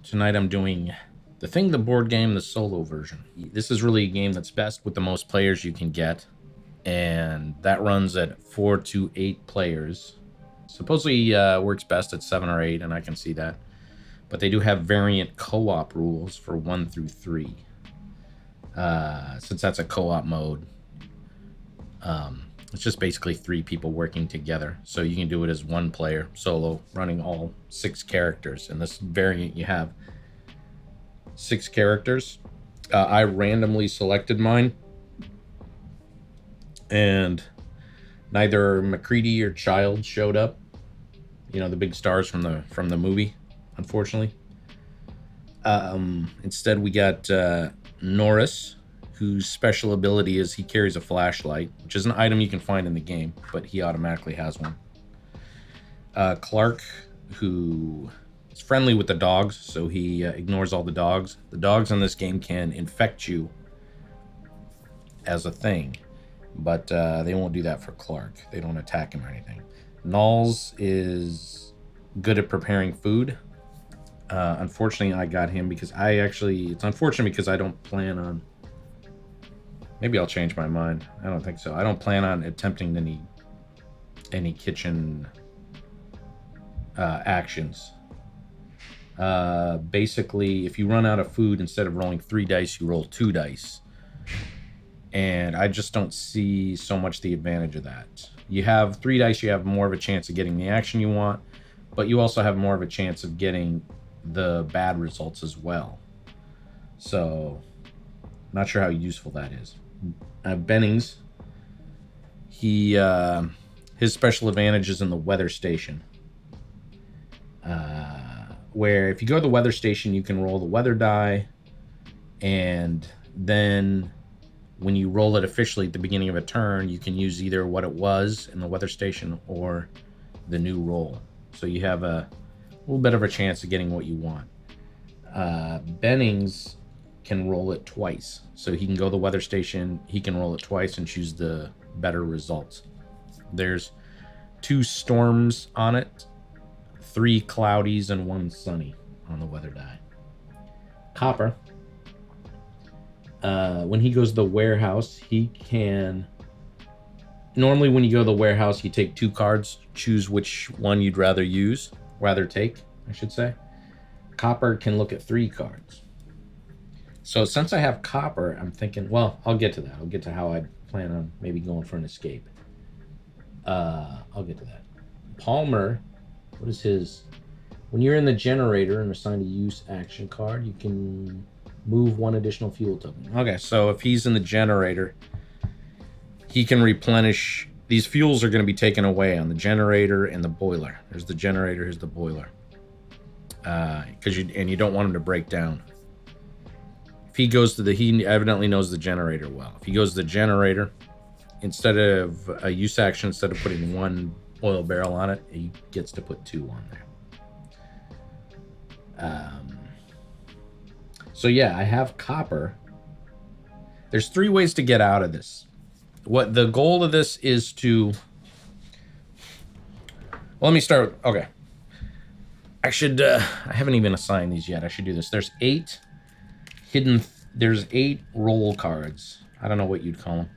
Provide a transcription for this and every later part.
Tonight I'm doing The Thing, the board game, the solo version. This is really a game that's best with the most players you can get, and that runs at 4 to 8 players. Supposedly works best at 7 or 8, and I can see that. But they do have variant co-op rules for 1 through 3. Since that's a co-op mode, it's just basically 3 people working together. So you can do it as one player, solo, running all 6 characters. In this variant, you have 6 characters. I randomly selected mine, and neither MacReady or Child showed up. You know, the big stars from the movie, unfortunately. Instead, we got Norris, whose special ability is he carries a flashlight, which is an item you can find in the game, but he automatically has one. Clark, who is friendly with the dogs, so he ignores all the dogs. The dogs in this game can infect you as a thing, but they won't do that for Clark. They don't attack him or anything. Knowles is good at preparing food. Unfortunately, I got him because it's unfortunate because I don't plan on, maybe I'll change my mind. I don't think so. I don't plan on attempting any kitchen actions. Basically, if you run out of food, instead of rolling 3 dice, you roll 2 dice. And I just don't see so much the advantage of that. You have 3 dice, you have more of a chance of getting the action you want, but you also have more of a chance of getting the bad results as well. So, not sure how useful that is. Bennings, his special advantage is in the weather station. Where if you go to the weather station, you can roll the weather die, and then when you roll it officially at the beginning of a turn, you can use either what it was in the weather station or the new roll. So you have a little bit of a chance of getting what you want. Bennings can roll it twice. So he can go to the weather station, he can roll it twice and choose the better results. There's 2 storms on it, 3 cloudies, and 1 sunny on the weather die. Copper, when he goes to the warehouse, he can... Normally when you go to the warehouse, you take 2 cards, choose which one you'd rather take, I should say. Copper can look at 3 cards. So since I have Copper, I'm thinking, well, I'll get to that. I'll get to how I plan on maybe going for an escape. I'll get to that. Palmer, what is his? When you're in the generator and assigned a use action card, you can move 1 additional fuel token. Okay, so if he's in the generator, he can replenish. These fuels are going to be taken away on the generator and the boiler. There's the generator, here's the boiler. Because you don't want him to break down. If he goes to he evidently knows the generator well. If he goes to the generator, instead of a use action, instead of putting 1 oil barrel on it, he gets to put 2 on there. So yeah, I have Copper. There's 3 ways to get out of this. What the goal of this is to... Well, let me start. Okay. I haven't even assigned these yet. I should do this. There's 8 there's 8 roll cards. I don't know what you'd call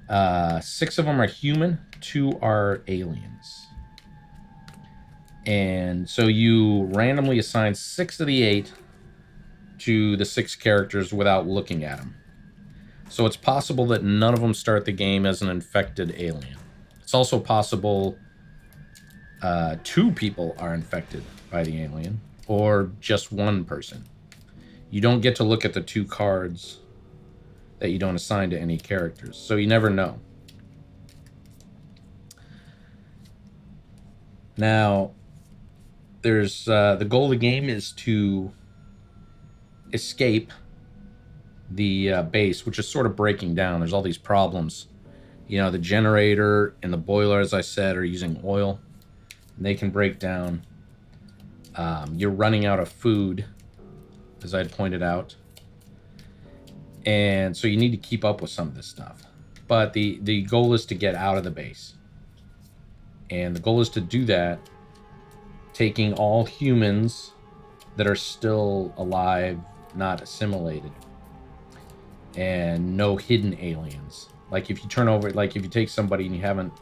them. 6 of them are human, 2 are aliens. And so you randomly assign 6 of the 8 to the 6 characters without looking at them. So it's possible that none of them start the game as an infected alien. It's also possible 2 people are infected by the alien, or just 1 person. You don't get to look at the 2 cards that you don't assign to any characters, so you never know. Now, there's the goal of the game is to escape the base, which is sort of breaking down. There's all these problems. You know, the generator and the boiler, as I said, are using oil. And they can break down. You're running out of food, as I had pointed out. And so you need to keep up with some of this stuff. But the goal is to get out of the base. And the goal is to do that taking all humans that are still alive, not assimilated, and no hidden aliens. Like if you turn over, like if you take somebody and you haven't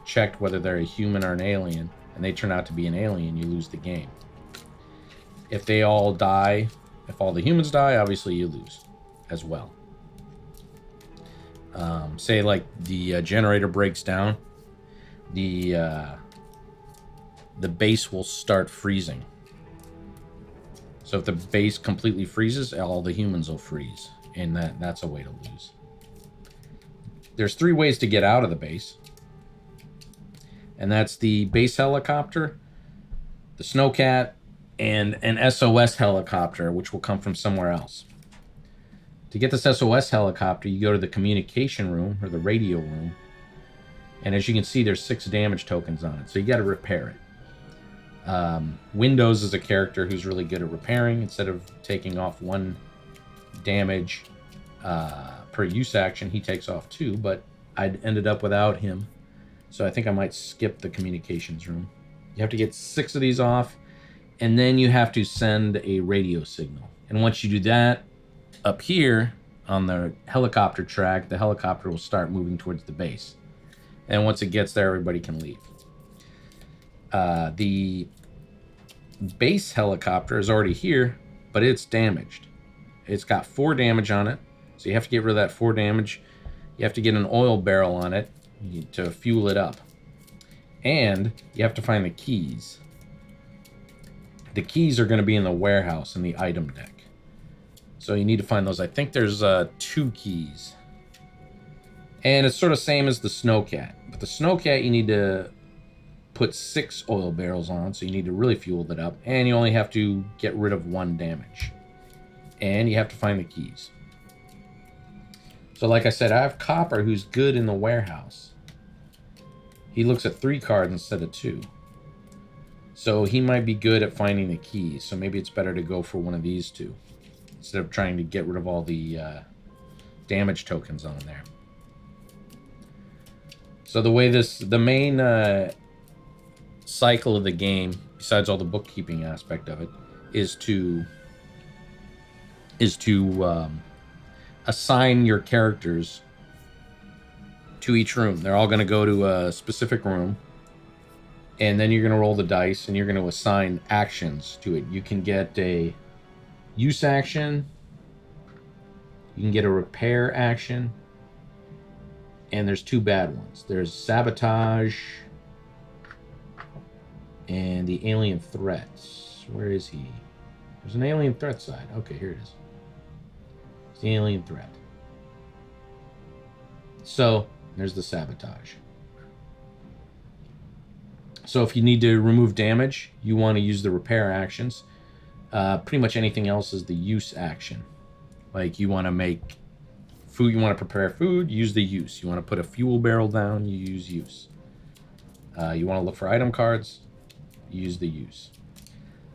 checked whether they're a human or an alien, and they turn out to be an alien, you lose the game. If they all die, if all the humans die, obviously you lose as well. Say like the generator breaks down, the base will start freezing. So if the base completely freezes, all the humans will freeze, and that's a way to lose. There's 3 ways to get out of the base, and that's the base helicopter, the Snowcat, and an SOS helicopter, which will come from somewhere else. To get this SOS helicopter, you go to the communication room, or the radio room, and as you can see, there's 6 damage tokens on it, so you got to repair it. Windows is a character who's really good at repairing. Instead of taking off 1 damage per use action, he takes off 2, but I ended up without him, so I think I might skip the communications room. You have to get 6 of these off, and then you have to send a radio signal. And once you do that, up here on the helicopter track, the helicopter will start moving towards the base. And once it gets there, everybody can leave. The base helicopter is already here, but it's damaged. It's got 4 damage on it, so you have to get rid of that 4 damage. You have to get an oil barrel on it to fuel it up. And you have to find the keys. The keys are going to be in the warehouse in the item deck. So you need to find those. I think there's 2 keys. And it's sort of same as the Snowcat. But the Snowcat, you need to put 6 oil barrels on, so you need to really fuel that up. And you only have to get rid of 1 damage. And you have to find the keys. So like I said, I have Copper, who's good in the warehouse. He looks at 3 cards instead of 2. So he might be good at finding the keys. So maybe it's better to go for one of these 2, instead of trying to get rid of all the damage tokens on there. So the way the main cycle of the game, besides all the bookkeeping aspect of it, is to assign your characters to each room. They're all going to go to a specific room, and then you're going to roll the dice, and you're going to assign actions to it. You can get a use action, you can get a repair action, and there's 2 bad ones. There's sabotage and the alien threats. Where is he? There's an alien threat side. Okay, here it is. It's the alien threat. So there's the sabotage. So if you need to remove damage, you want to use the repair actions. Pretty much anything else is the use action. Like you want to make food, you want to prepare food, use the use. You want to put a fuel barrel down, you use use. You want to look for item cards, use the use.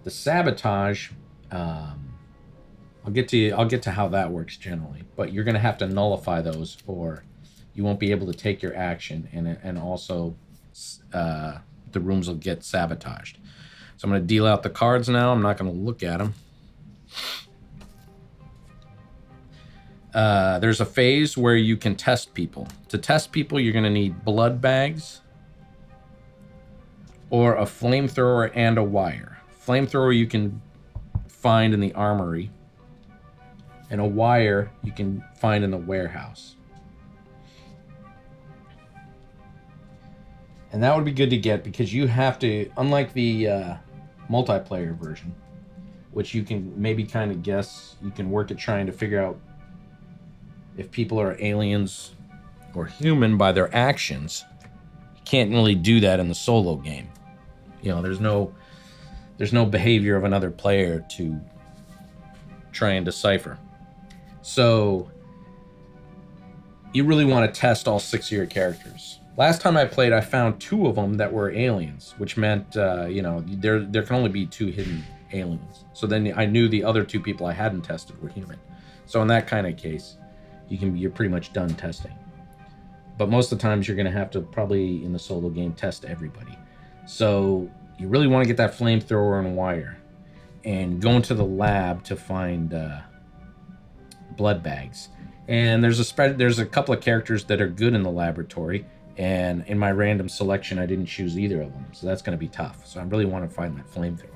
The sabotage, I'll get to how that works generally, but you're going to have to nullify those, or you won't be able to take your action, and also the rooms will get sabotaged. So I'm going to deal out the cards now. I'm not going to look at them. There's a phase where you can test people. To test people, you're going to need blood bags or a flamethrower and a wire. Flamethrower you can find in the armory, and a wire you can find in the warehouse. And that would be good to get, because you have to, unlike the multiplayer version, which you can maybe kind of guess, you can work at trying to figure out if people are aliens or human by their actions. You can't really do that in the solo game. You know, there's no behavior of another player to try and decipher. So you really want to test all 6 of your characters. Last time I played, I found 2 of them that were aliens, which meant, there can only be 2 hidden aliens. So then I knew the other 2 people I hadn't tested were human. So in that kind of case, you're pretty much done testing. But most of the times you're going to have to probably, in the solo game, test everybody. So you really want to get that flamethrower and wire. and go into the lab to find blood bags. And there's a couple of characters that are good in the laboratory, and in my random selection I didn't choose either of them, so that's going to be tough. So I really want to find that flamethrower.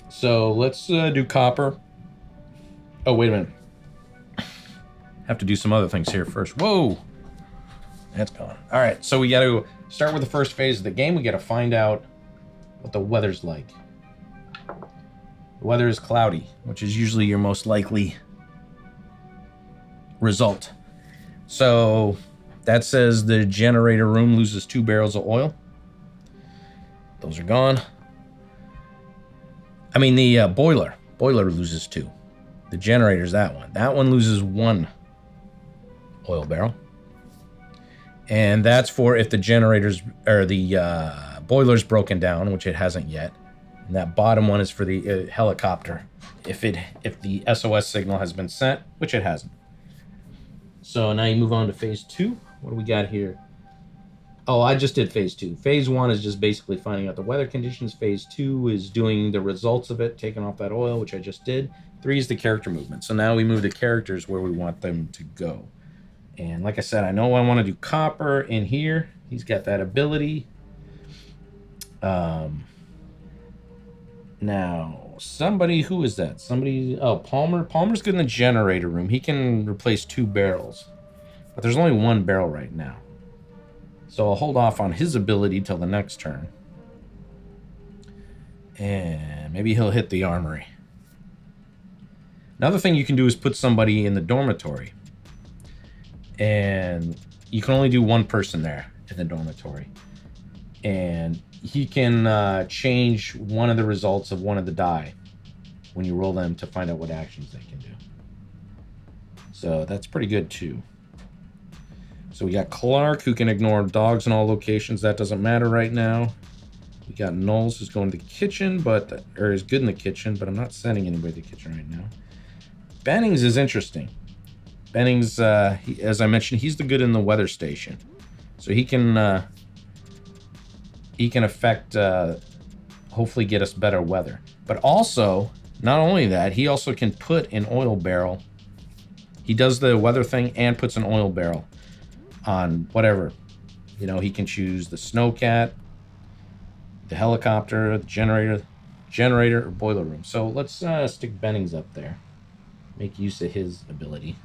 So let's do copper. Oh, wait a minute. Have to do some other things here first. Whoa, that's gone. All right, so we got to start with the first phase of the game. We got to find out what the weather's like. The weather is cloudy, which is usually your most likely result. So that says the generator room loses 2 barrels of oil. Those are gone. I mean, the boiler loses 2. The generator's that one. That one loses 1 oil barrel. And that's for if the generator's or the boiler's broken down, which it hasn't yet. And that bottom one is for the helicopter, if the SOS signal has been sent, which it hasn't. So now you move on to phase 2. What do we got here? Oh, I just did phase 2. Phase 1 is just basically finding out the weather conditions. Phase 2 is doing the results of it, taking off that oil, which I just did. 3 is the character movement. So now we move the characters where we want them to go. And like I said, I know I want to do Copper in here. He's got that ability. Now, somebody, who is that? Somebody, oh, Palmer. Palmer's good in the generator room. He can replace 2 barrels. But there's only 1 barrel right now. So I'll hold off on his ability till the next turn. And maybe he'll hit the armory. Another thing you can do is put somebody in the dormitory. And you can only do 1 person there in the dormitory. And he can change one of the results of one of the die when you roll them to find out what actions they can do. So that's pretty good too. So we got Clark, who can ignore dogs in all locations. That doesn't matter right now. We got Knowles, who's going to the kitchen, or is good in the kitchen, but I'm not sending anybody to the kitchen right now. Bennings is interesting. Bennings, as I mentioned, he's the good in the weather station. So he can affect, hopefully get us better weather. But also, not only that, he also can put an oil barrel. He does the weather thing and puts an oil barrel on whatever. You know, he can choose the snowcat, the helicopter, the generator, or boiler room. So let's stick Bennings up there. Make use of his ability.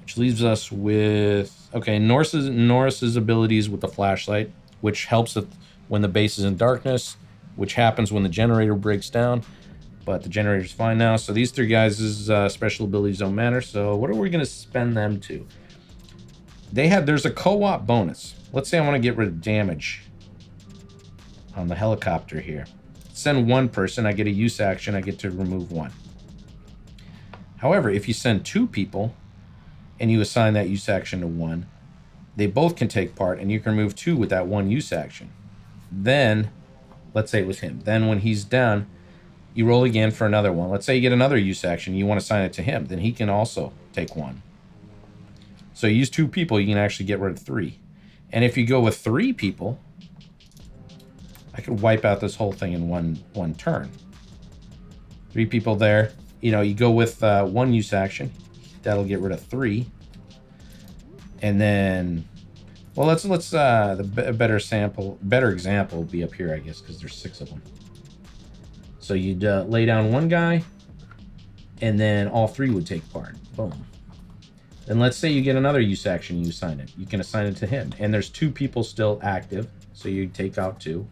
Which leaves us with, okay, Norris's abilities with the flashlight, which helps when the base is in darkness, which happens when the generator breaks down. But the generator's fine now. So these 3 guys' special abilities don't matter. So what are we going to spend them to? There's a co-op bonus. Let's say I want to get rid of damage on the helicopter here. Send 1 person, I get a use action, I get to remove 1. However, if you send 2 people and you assign that use action to 1, they both can take part and you can remove 2 with that 1 use action. Then, let's say it was him. Then when he's down, you roll again for another one. Let's say you get another use action, you want to assign it to him. Then he can also take 1. So you use 2 people, you can actually get rid of 3. And if you go with 3 people, I could wipe out this whole thing in one turn. 3 people there. You know, you go with 1 use action. That'll get rid of 3. And then, well, let's the better example will be up here, I guess, because there's 6 of them. So you'd lay down 1 guy, and then all 3 would take part. Boom. Then let's say you get another use action, you assign it. You can assign it to him. And there's 2 people still active, so you take out 2.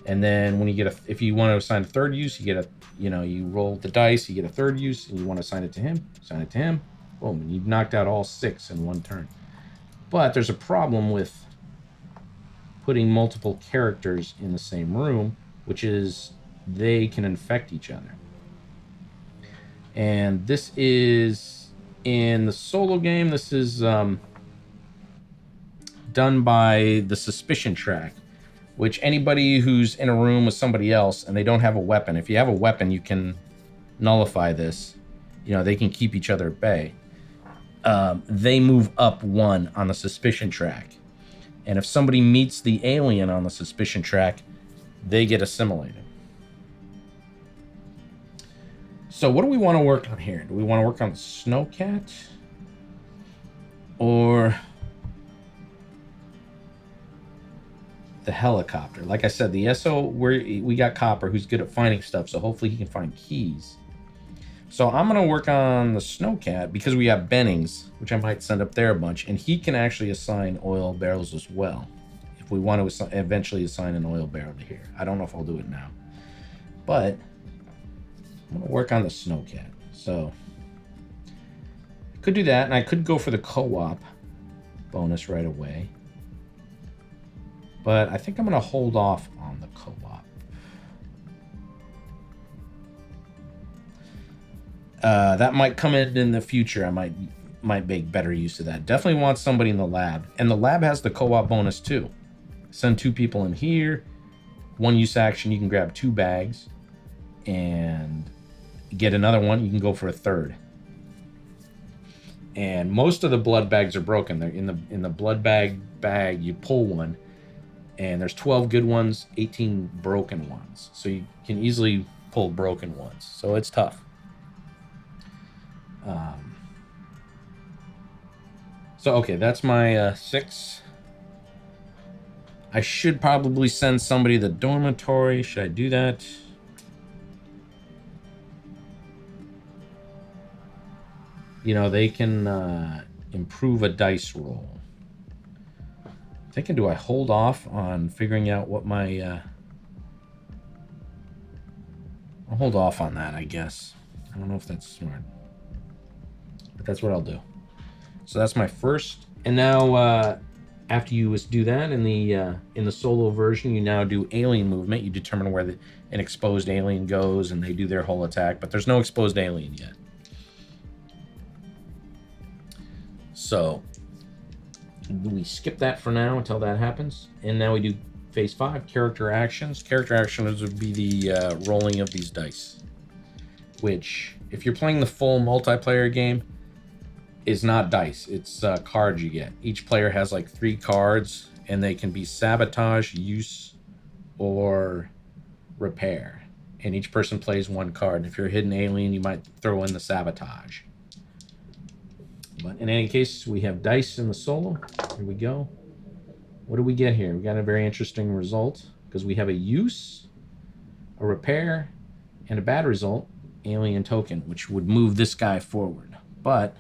And then when you get if you want to assign a 3rd use, you get you roll the dice, you get a 3rd use, and you want to assign it to him, assign it to him. Boom, and you've knocked out all 6 in 1 turn. But there's a problem with putting multiple characters in the same room, which is they can infect each other. And this is, in the solo game, this is done by the suspicion track, which anybody who's in a room with somebody else and they don't have a weapon, if you have a weapon, you can nullify this. You know, they can keep each other at bay. They move up 1 on the suspicion track. And if somebody meets the alien on the suspicion track, they get assimilated. So what do we want to work on here? Do we want to work on the Snowcat? Or the helicopter? Like I said, the SO, we got Copper, who's good at finding stuff, so hopefully he can find keys. So I'm going to work on the Snowcat because we have Bennings, which I might send up there a bunch, and he can actually assign oil barrels as well. If we want to eventually assign an oil barrel to here. I don't know if I'll do it now. But I'm going to work on the Snowcat. So I could do that, and I could go for the co-op bonus right away. But I think I'm going to hold off on the co-op. That might come in the future. I might make better use of that. Definitely want somebody in the lab. And the lab has the co-op bonus too. Send 2 people in here. 1 use action, you can grab 2 bags. And get another one, you can go for a 3rd. And most of the blood bags are broken. They're in the blood bag, you pull one. And there's 12 good ones, 18 broken ones. So you can easily pull broken ones. So it's tough. So, okay, that's my 6. I should probably send somebody to the dormitory. Should I do that? You know, they can improve a dice roll. I'm thinking, do I hold off on figuring out what my... I'll hold off on that, I guess. I don't know if that's smart. But that's what I'll do. So that's my first. And now, after you do that in the solo version, you now do alien movement. You determine where an exposed alien goes, and they do their whole attack. But there's no exposed alien yet. So we skip that for now until that happens. And now we do phase 5, character actions. Character actions would be the rolling of these dice. Which, if you're playing the full multiplayer game, is not dice. It's cards you get. Each player has like 3 cards, and they can be sabotage, use, or repair. And each person plays 1 card. And if you're a hidden alien, you might throw in the sabotage. But in any case, we have dice in the solo. Here we go. What do we get here? We got a very interesting result because we have a use, a repair, and a bad result, alien token, which would move this guy forward. But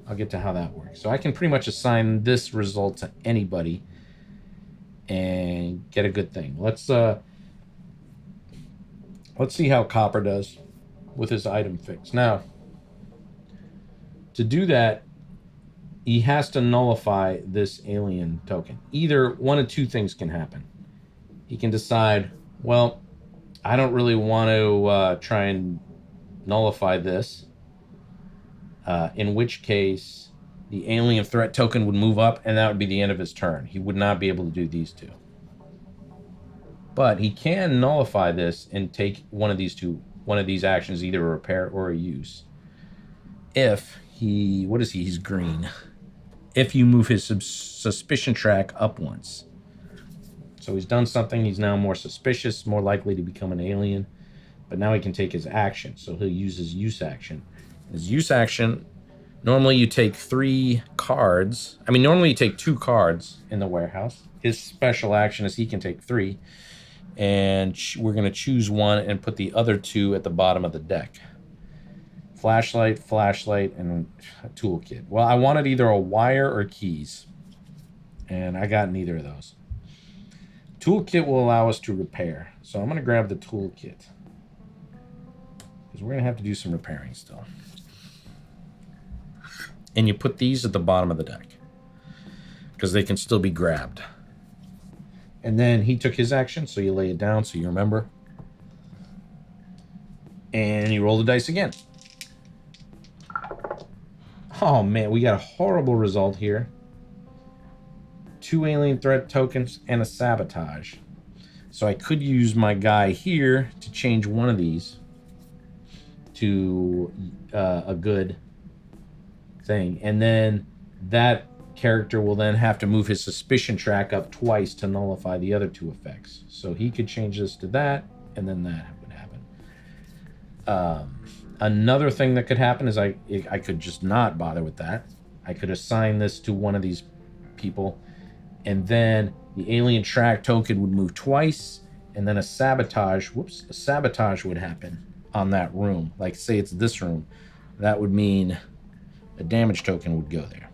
I'll get to how that works. So I can pretty much assign this result to anybody and get a good thing. Let's see how Copper does with his item fix. Now, to do that, he has to nullify this alien token. Either one of 2 things can happen. He can decide, well, I don't really want to try and nullify this. In which case, the alien threat token would move up, and that would be the end of his turn. He would not be able to do these 2. But he can nullify this and take one of these actions, either a repair or a use. If he, what is he? He's green. If you move his suspicion track up once. So he's done something. He's now more suspicious, more likely to become an alien. But now he can take his action. So he'll use his use action. His use action, normally you take 3 cards. I mean, normally you take 2 cards in the warehouse. His special action is he can take 3. And we're going to choose 1 and put the other 2 at the bottom of the deck. Flashlight, and a toolkit. Well, I wanted either a wire or keys. And I got neither of those. Toolkit will allow us to repair. So I'm going to grab the toolkit. Because we're going to have to do some repairing still. And you put these at the bottom of the deck. Because they can still be grabbed. And then he took his action, so you lay it down so you remember. And you roll the dice again. Oh man, we got a horrible result here. 2 alien threat tokens and a sabotage. So I could use my guy here to change one of these to a good thing. And then that character will then have to move his suspicion track up twice to nullify the other 2 effects. So he could change this to that, and then that would happen. Another thing that could happen is I could just not bother with that. I could assign this to one of these people, and then the alien track token would move twice, and then a sabotage would happen on that room. Like, say it's this room. That would mean a damage token would go there.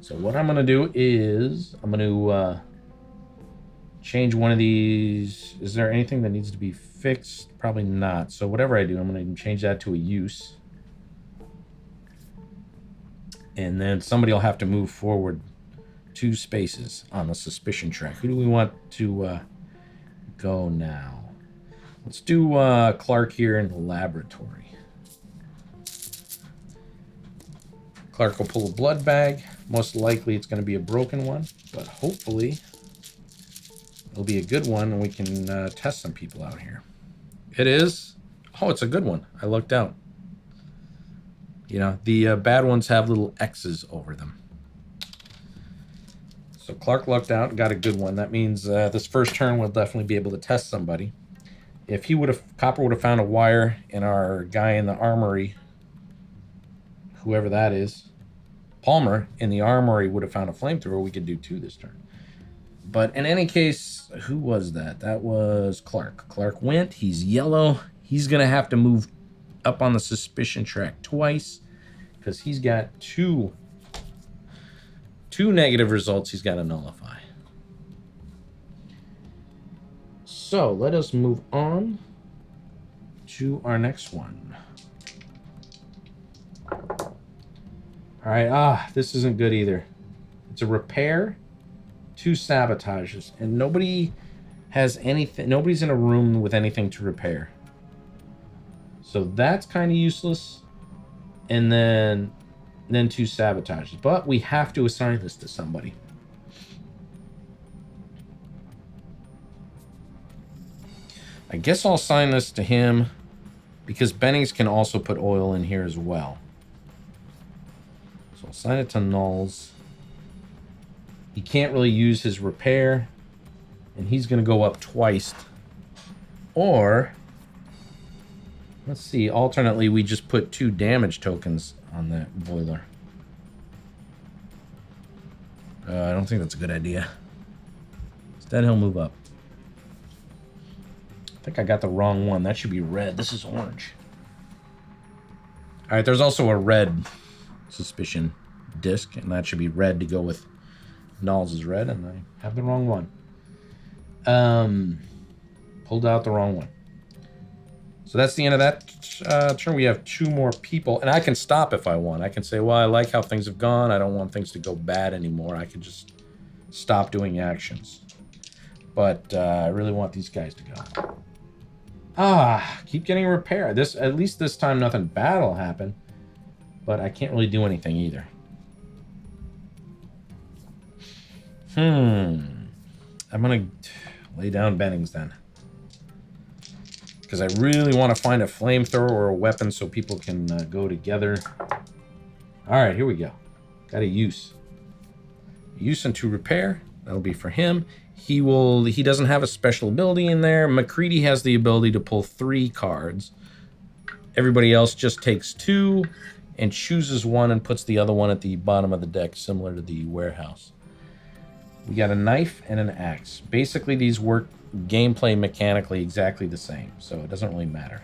So what I'm going to do is I'm going to change one of these. Is there anything that needs to be fixed? Probably not. So whatever I do, I'm going to change that to a use. And then somebody will have to move forward 2 spaces on the suspicion track. Who do we want to go now? Let's do Clark here in the laboratory. Clark will pull a blood bag. Most likely it's going to be a broken one, but hopefully it'll be a good one and we can test some people out here. It is. Oh, it's a good one. I lucked out. You know, the bad ones have little X's over them. So Clark lucked out and got a good one. That means this first turn we'll definitely be able to test somebody. If Copper would have found a wire and our guy in the armory, whoever that is, Palmer in the armory would have found a flamethrower, we could do 2 this turn. But in any case, who was that? That was Clark. Clark went. He's yellow. He's going to have to move up on the suspicion track twice because he's got two negative results he's got to nullify. So let us move on to our next one. All right, this isn't good either. It's a repair, 2 sabotages, and nobody has anything. Nobody's in a room with anything to repair. So that's kind of useless. And then 2 sabotages. But we have to assign this to somebody. I guess I'll assign this to him because Bennings can also put oil in here as well. So I'll assign it to nulls. He can't really use his repair, and he's going to go up twice. Or, let's see, alternately, we just put 2 damage tokens on that boiler. I don't think that's a good idea. Instead, he'll move up. I think I got the wrong one. That should be red. This is orange. All right, there's also a red suspicion disc, and that should be red to go with Nulls is red, and I have the wrong one. Pulled out the wrong one. So that's the end of that turn. We have 2 more people, and I can stop if I want. I can say, well, I like how things have gone. I don't want things to go bad anymore. I can just stop doing actions. But I really want these guys to go. Keep getting repair. At least this time nothing bad will happen. But I can't really do anything either. I'm gonna lay down Bennings then. Because I really want to find a flamethrower or a weapon so people can go together. Alright, here we go. Got a use. Use into repair. That'll be for him. He doesn't have a special ability in there. McCready has the ability to pull 3 cards. Everybody else just takes 2 and chooses one and puts the other one at the bottom of the deck, similar to the warehouse. We got a knife and an axe. Basically, these work gameplay mechanically exactly the same, so it doesn't really matter.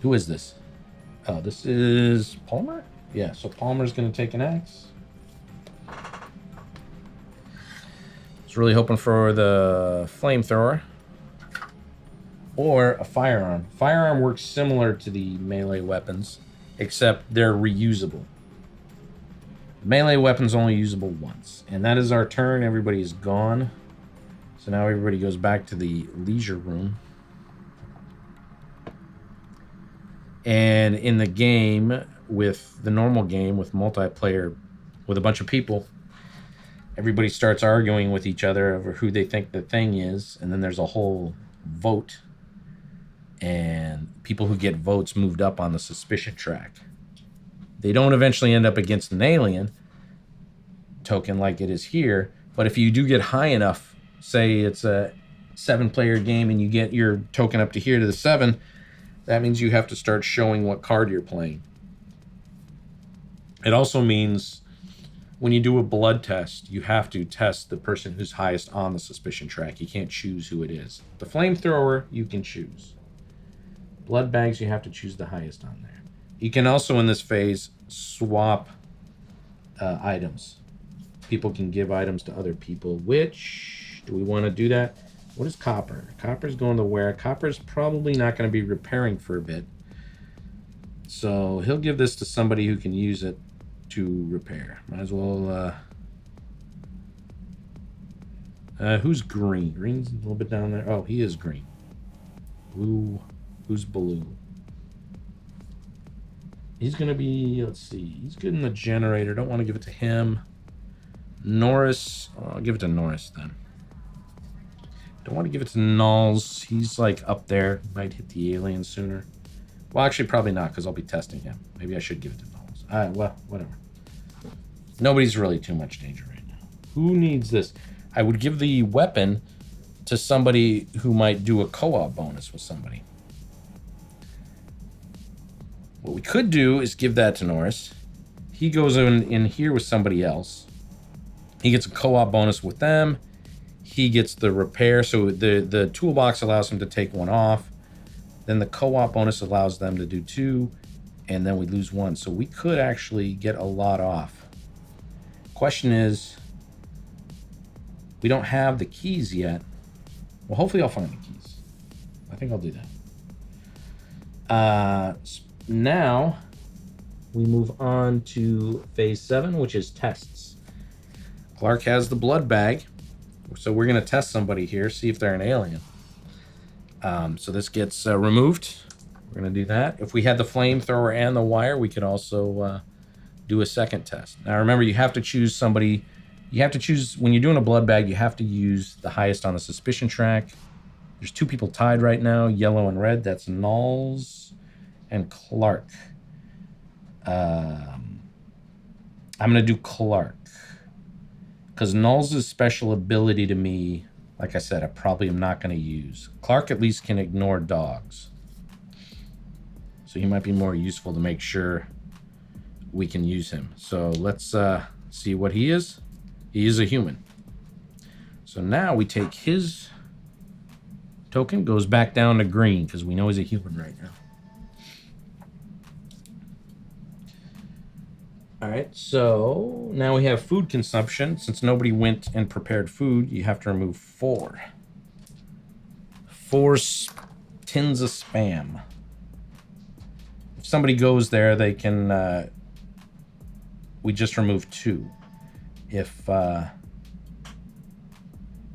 Who is this? Oh, this is Palmer? Yeah, so Palmer's going to take an axe. I was really hoping for the flamethrower or a firearm. Firearm works similar to the melee weapons, except they're reusable. Melee weapon's only usable once. And that is our turn. Everybody is gone. So now everybody goes back to the leisure room. And in the game, with the normal game, with multiplayer, with a bunch of people, everybody starts arguing with each other over who they think the thing is. And then there's a whole vote. And people who get votes moved up on the suspicion track. They don't eventually end up against an alien token like it is here, but if you do get high enough, say it's a 7-player game and you get your token up to here to the 7, that means you have to start showing what card you're playing. It also means when you do a blood test, you have to test the person who's highest on the suspicion track. You can't choose who it is. The flamethrower, you can choose. Blood bags, you have to choose the highest on there. You can also, in this phase, swap items. People can give items to other people. Which, do we want to do that? What is copper? Copper's going to wear. Copper's probably not going to be repairing for a bit. So he'll give this to somebody who can use it to repair. Might as well. Who's green? Green's a little bit down there. Oh, he is green. Blue. Who's blue? He's gonna be. Let's see. He's good in the generator. Don't want to give it to him. Norris. I'll give it to Norris then. Don't want to give it to Nulls. He's like up there. Might hit the alien sooner. Well, actually, probably not because I'll be testing him. Maybe I should give it to Nulls. Well, whatever. Nobody's really too much danger right now. Who needs this? I would give the weapon to somebody who might do a co-op bonus with somebody. What we could do is give that to Norris. He goes in here with somebody else. He gets a co-op bonus with them. He gets the repair. So the toolbox allows him to take one off. Then the co-op bonus allows them to do 2. And then we lose 1. So we could actually get a lot off. Question is, we don't have the keys yet. Well, hopefully I'll find the keys. I think I'll do that. Now we move on to phase 7, which is tests. Clark has the blood bag. So we're going to test somebody here, see if they're an alien. So this gets removed. We're going to do that. If we had the flamethrower and the wire, we could also do a second test. Now remember, you have to choose somebody. You have to choose, when you're doing a blood bag, you have to use the highest on the suspicion track. There's 2 people tied right now, yellow and red. That's Nulls and Clark. I'm going to do Clark. Because Nulls' special ability to me, like I said, I probably am not going to use. Clark at least can ignore dogs. So he might be more useful to make sure we can use him. So let's see what he is. He is a human. So now we take his token, goes back down to green because we know he's a human right now. All right, so now we have food consumption. Since nobody went and prepared food, you have to remove 4. 4 tins of Spam. If somebody goes there, they can... we just remove 2. If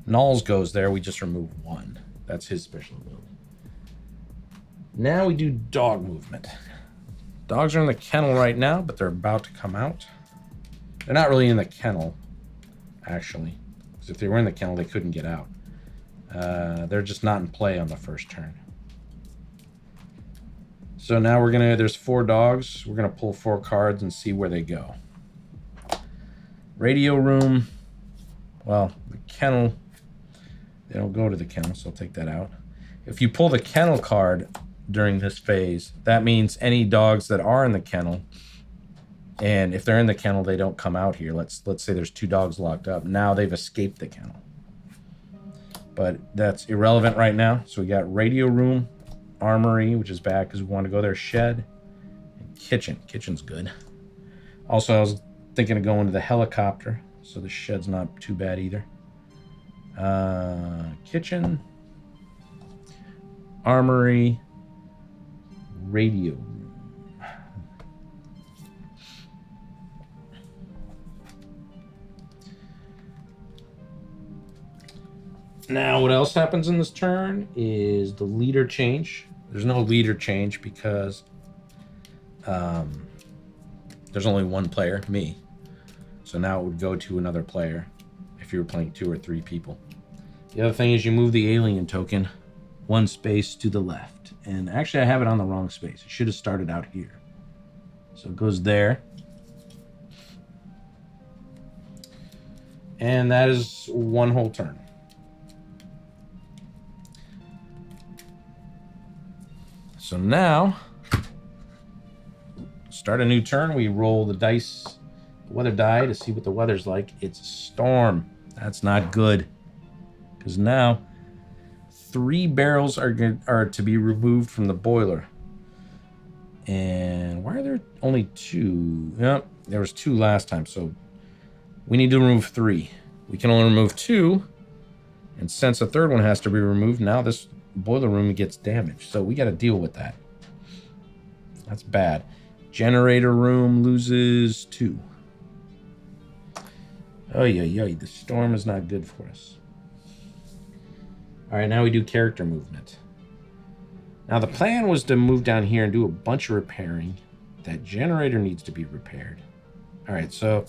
Nulls goes there, we just remove 1. That's his special ability. Now we do dog movement. Dogs are in the kennel right now, but they're about to come out. They're not really in the kennel, actually. Because if they were in the kennel, they couldn't get out. They're just not in play on the first turn. So now we're gonna, there's 4 dogs. We're gonna pull 4 cards and see where they go. Radio room. Well, the kennel, they don't go to the kennel, so I'll take that out. If you pull the kennel card during this phase, that means any dogs that are in the kennel, and if they're in the kennel, they don't come out here. Let's say there's 2 dogs locked up. Now they've escaped the kennel. But that's irrelevant right now. So we got radio room, armory, which is bad because we want to go there, shed, and kitchen. Kitchen's good. Also, I was thinking of going to the helicopter, so the shed's not too bad either. Kitchen, armory, radio room. Now, what else happens in this turn is the leader change. There's no leader change because there's only 1 player, me. So now it would go to another player if you were playing 2 or 3 people. The other thing is you move the alien token 1 space to the left. And actually I have it on the wrong space. It should have started out here. So it goes there. And that is 1 whole turn. So now, start a new turn. We roll the dice, the weather die, to see what the weather's like. It's a storm. That's not good. Because now, 3 barrels are to be removed from the boiler. And why are there only 2? Yep, there was 2 last time, so we need to remove 3. We can only remove 2, and since a 3rd one has to be removed, now this boiler room gets damaged. So we got to deal with that. That's bad. Generator room loses 2. Oh yeah, the storm is not good for us. All right, now we do character movement. Now the plan was to move down here and do a bunch of repairing. That generator needs to be repaired. All right, so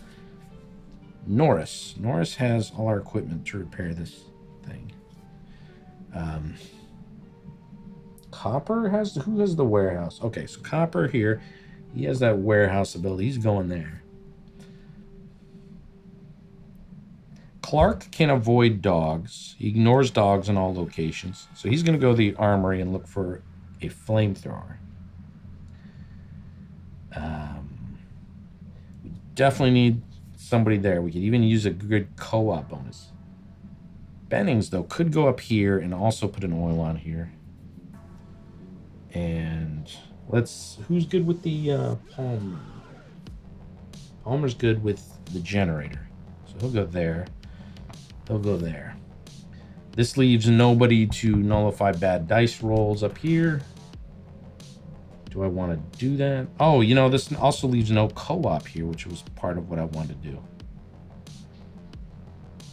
Norris has all our equipment to repair this thing. Copper who has the warehouse? Okay, so Copper here, he has that warehouse ability. He's going there. Clark can avoid dogs. He ignores dogs in all locations. So he's going to go to the armory and look for a flamethrower. We definitely need somebody there. We could even use a good co-op bonus. Bennings, though, could go up here and also put an oil on here. And who's good with the Palmer? Palmer's good with the generator. So he'll go there. They'll go there. This leaves nobody to nullify bad dice rolls up here. Do I want to do that? Oh, this also leaves no co-op here, which was part of what I wanted to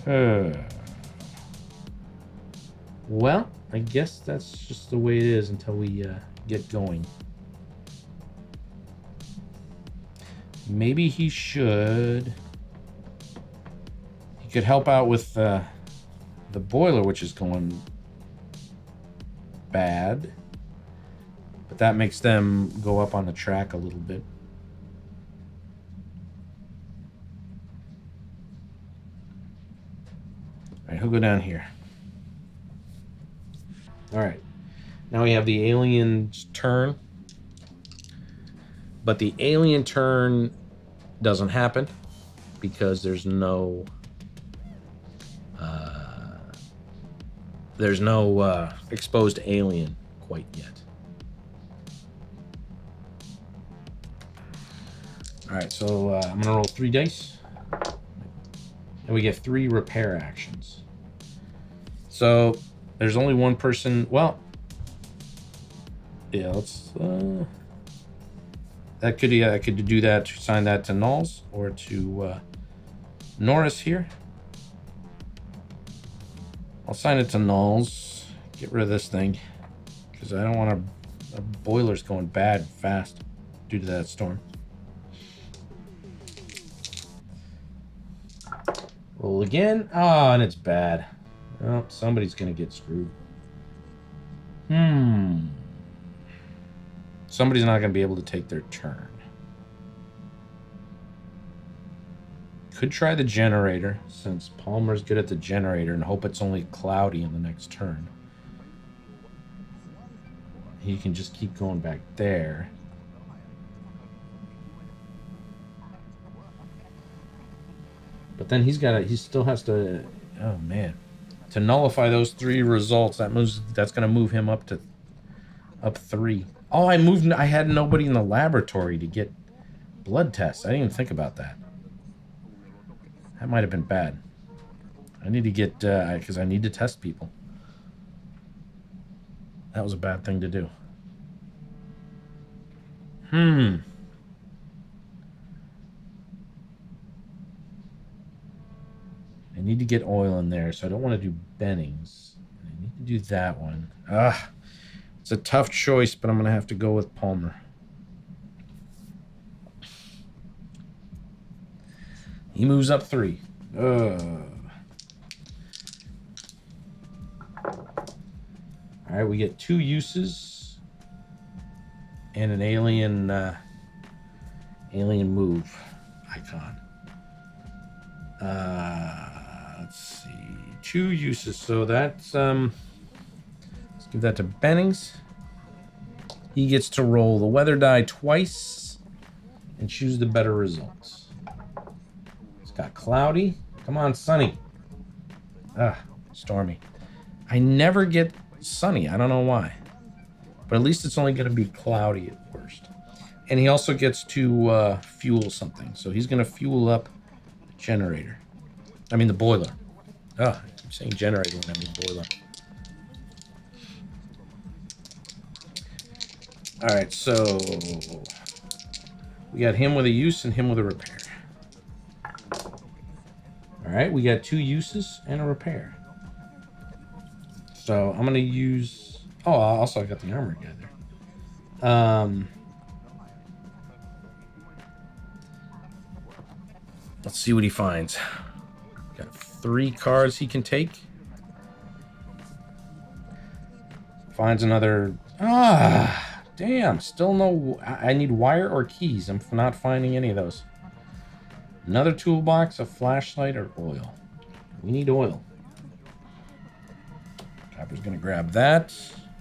do. Well, I guess that's just the way it is until we get going. Maybe he should... He could help out with the boiler, which is going bad. But that makes them go up on the track a little bit. All right, he'll go down here. All right. Now we have the alien's turn. But the alien turn doesn't happen because there's no exposed alien quite yet. All right, so I'm gonna roll 3 dice, and we get 3 repair actions. So there's only one person. Well, yeah, let's. I could do that to assign that to Nulls or to Norris here. I'll assign it to Nulls. Get rid of this thing because I don't want a boiler's going bad fast due to that storm. Roll again. Oh, and it's bad. Well, somebody's gonna get screwed. Somebody's not gonna be able to take their turn. Could try the generator, since Palmer's good at the generator, and hope it's only cloudy in the next turn. He can just keep going back there. But then he still has to, oh man, to nullify those 3 results. That's gonna move him up 3. Oh, I had nobody in the laboratory to get blood tests. I didn't even think about that. That might have been bad. I need to get, because I need to test people. That was a bad thing to do. I need to get oil in there, so I don't want to do Bennings. I need to do that one. It's a tough choice, but I'm going to have to go with Palmer. He moves up 3. All right, we get 2 uses and an alien move icon. Let's see, 2 uses. So that's let's give that to Bennings. he gets to roll the weather die twice and choose the better results. It's got cloudy. Come on, sunny. Stormy. I never get sunny. I don't know why. But at least it's only going to be cloudy at worst. And he also gets to fuel something. So he's going to fuel up the generator. I mean the boiler. I'm saying generator when I mean boiler. Alright, so we got him with a use and him with a repair. Alright, we got 2 uses and a repair. So I'm gonna use. Oh, also I got the armor guy there. Let's see what he finds. Got 3 cards he can take. Finds another. Damn. Still no. I need wire or keys. I'm not finding any of those. Another toolbox, a flashlight, or oil. We need oil. Copper's gonna grab that.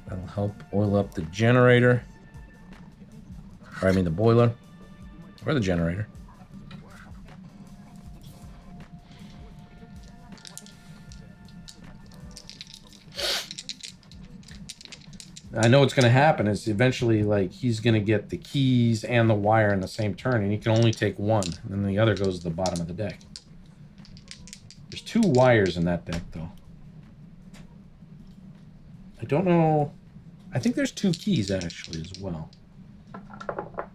That'll help oil up the generator. Or I mean the boiler. Or the generator. I know what's going to happen is eventually, like, he's going to get the keys and the wire in the same turn, and he can only take one, and then the other goes to the bottom of the deck. There's 2 wires in that deck, though. I don't know. I think there's 2 keys, actually, as well. All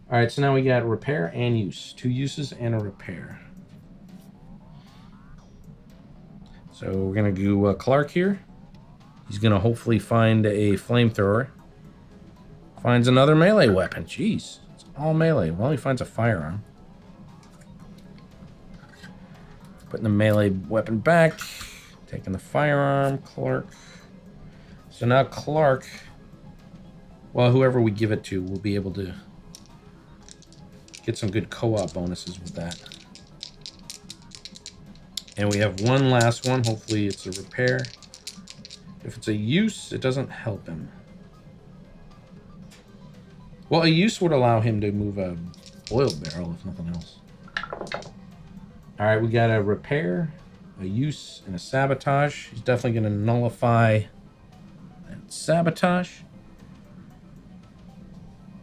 right, so now we got repair and use. 2 uses and a repair. So we're going to do Clark here. He's going to hopefully find a flamethrower. Finds another melee weapon. Jeez. It's all melee. Well, he finds a firearm. Putting the melee weapon back. Taking the firearm. Clark. So now Clark, well, whoever we give it to will be able to get some good co-op bonuses with that. And we have one last one. Hopefully it's a repair. If it's a use, it doesn't help him. Well, a use would allow him to move a oil barrel, if nothing else. All right, we got a repair, a use, and a sabotage. He's definitely going to nullify that sabotage.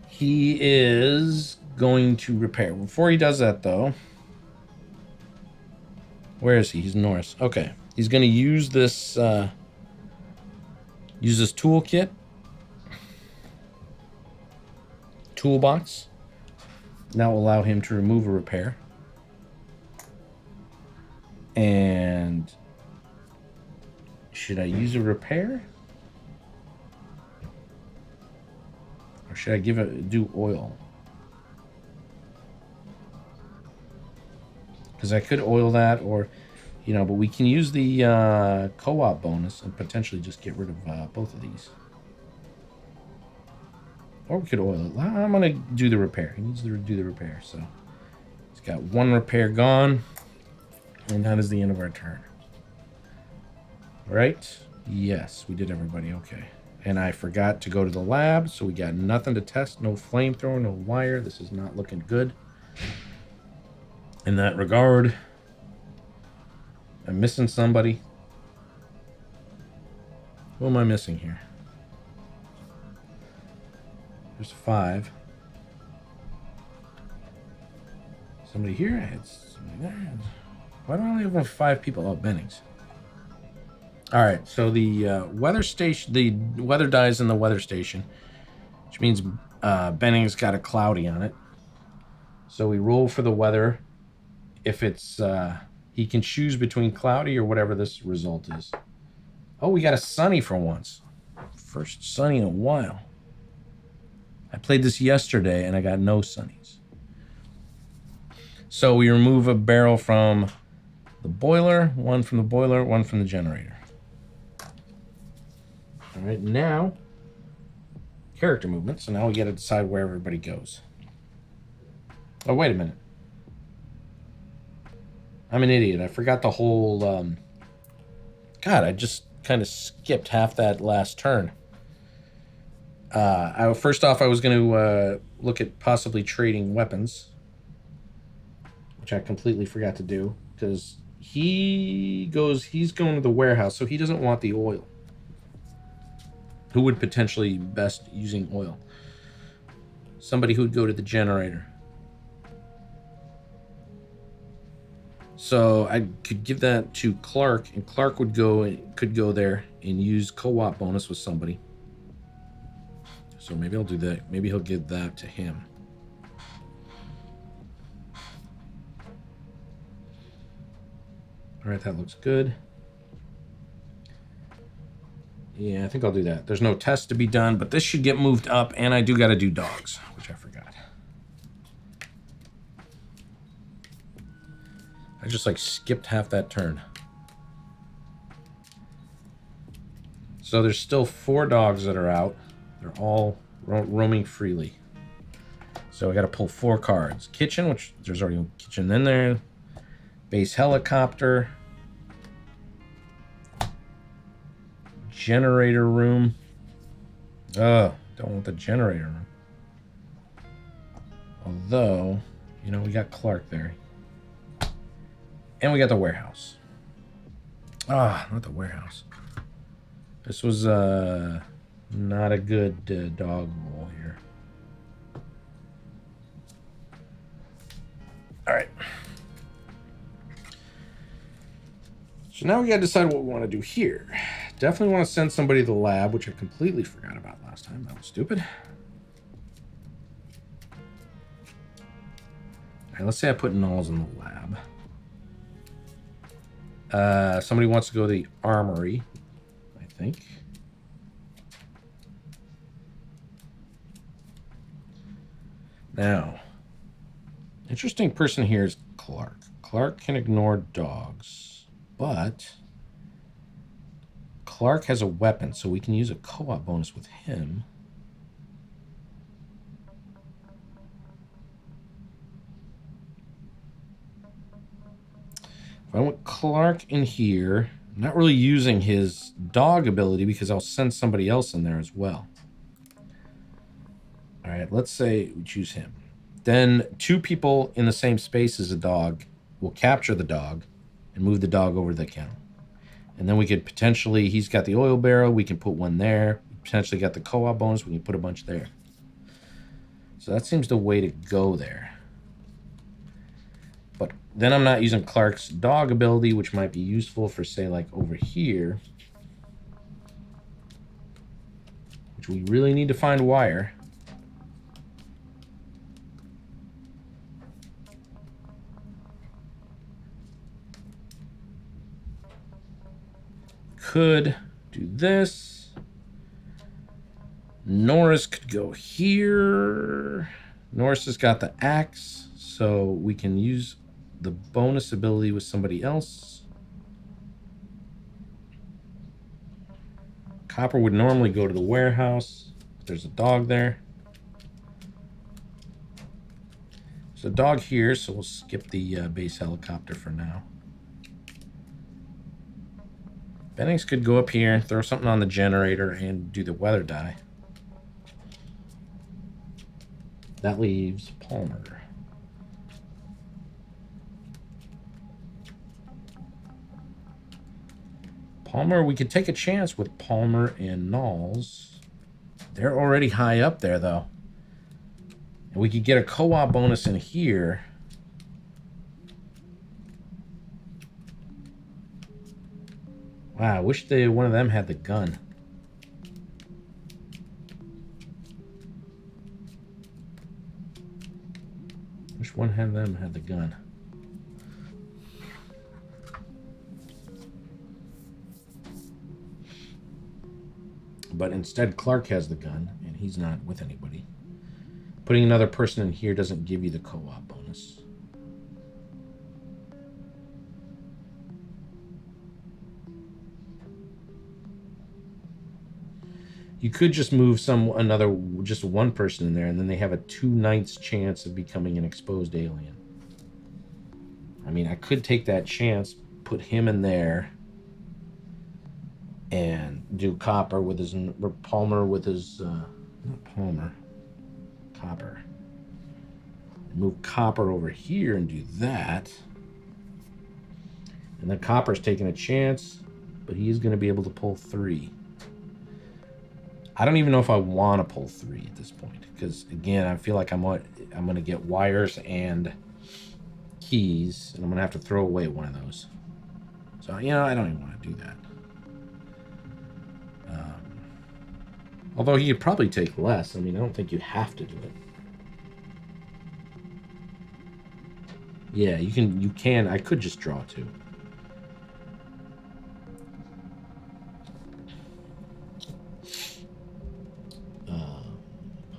He is going to repair. Before he does that, though, where is he? He's Norris. Okay, he's going to use this. Use this toolkit, toolbox. Now will allow him to remove a repair. And should I use a repair? Or should I do oil? Because I could oil that, or but we can use the co-op bonus and potentially just get rid of both of these. Or we could oil it. I'm going to do the repair. He needs to do the repair. So he's got 1 repair gone. And that is the end of our turn. All right? Yes, we did everybody. Okay. And I forgot to go to the lab, so we got nothing to test. No flamethrower, no wire. This is not looking good. In that regard, I'm missing somebody. Who am I missing here? There's 5. Somebody here? I had somebody there. Why do I only have 5 people? Oh, Bennings. All right, so the weather station, the weather dies in the weather station, which means Bennings got a cloudy on it. So we roll for the weather. If it's he can choose between cloudy or whatever this result is. Oh, we got a sunny for once. First sunny in a while. I played this yesterday and I got no sunnies. So we remove a barrel from the boiler, 1 from the boiler, 1 from the generator. All right, now character movement. So now we got to decide where everybody goes. Oh, wait a minute. I'm an idiot. I forgot the whole... God, I just kind of skipped half that last turn. First off, I was going to look at possibly trading weapons, which I completely forgot to do because he's going to the warehouse, so he doesn't want the oil. Who would potentially best using oil? Somebody who would go to the generator. So I could give that to Clark, and Clark could go there and use co-op bonus with somebody. So maybe I'll do that. Maybe he'll give that to him. All right, that looks good. Yeah, I think I'll do that. There's no test to be done, but this should get moved up, and I do got to do dogs, which I forgot. I just like skipped half that turn. So there's still 4 dogs that are out. They're all roaming freely. So I got to pull 4 cards. Kitchen, which there's already a kitchen in there. Base helicopter. Generator room. Don't want the generator room. Although, you know, we got Clark there. And we got the warehouse. Not the warehouse. This was not a good dog roll here. All right. So now we got to decide what we want to do here. Definitely want to send somebody to the lab, which I completely forgot about last time. That was stupid. All right, let's say I put Knowles in the lab. Somebody wants to go to the armory, I think. Now, interesting person here is Clark. Clark can ignore dogs, but Clark has a weapon, so we can use a co-op bonus with him. If I want Clark in here, I'm not really using his dog ability because I'll send somebody else in there as well. All right, let's say we choose him. Then 2 people in the same space as a dog will capture the dog and move the dog over to the kennel. And then we could potentially, he's got the oil barrel, we can put 1 there. We potentially got the co-op bonus, we can put a bunch there. So that seems the way to go there. But then I'm not using Clark's dog ability, which might be useful for, say, like over here. Which we really need to find wire. Could do this. Norris could go here. Norris has got the axe, so we can use the bonus ability with somebody else. Copper would normally go to the warehouse. There's a dog there. There's a dog here, so we'll skip the base helicopter for now. Bennings could go up here, throw something on the generator, and do the weather die. That leaves Palmer. Palmer, we could take a chance with Palmer and Knowles. They're already high up there, though. And we could get a co-op bonus in here. Wow, I wish one of them had the gun. Wish one of them had the gun. But instead, Clark has the gun, and he's not with anybody. Putting another person in here doesn't give you the co-op bonus. You could just move just 1 person in there, and then they have a 2/9 chance of becoming an exposed alien. I mean, I could take that chance, put him in there, and do Copper with his, or Palmer with his Not Palmer. Copper. Move Copper over here and do that. And then Copper's taking a chance, but he's going to be able to pull 3. I don't even know if I want to pull 3 at this point, because again, I feel like I'm going to get wires and keys, and I'm going to have to throw away one of those. So, you know, I don't even want to do that. Although he could probably take less. I mean, I don't think you have to do it. Yeah, you can. I could just draw 2.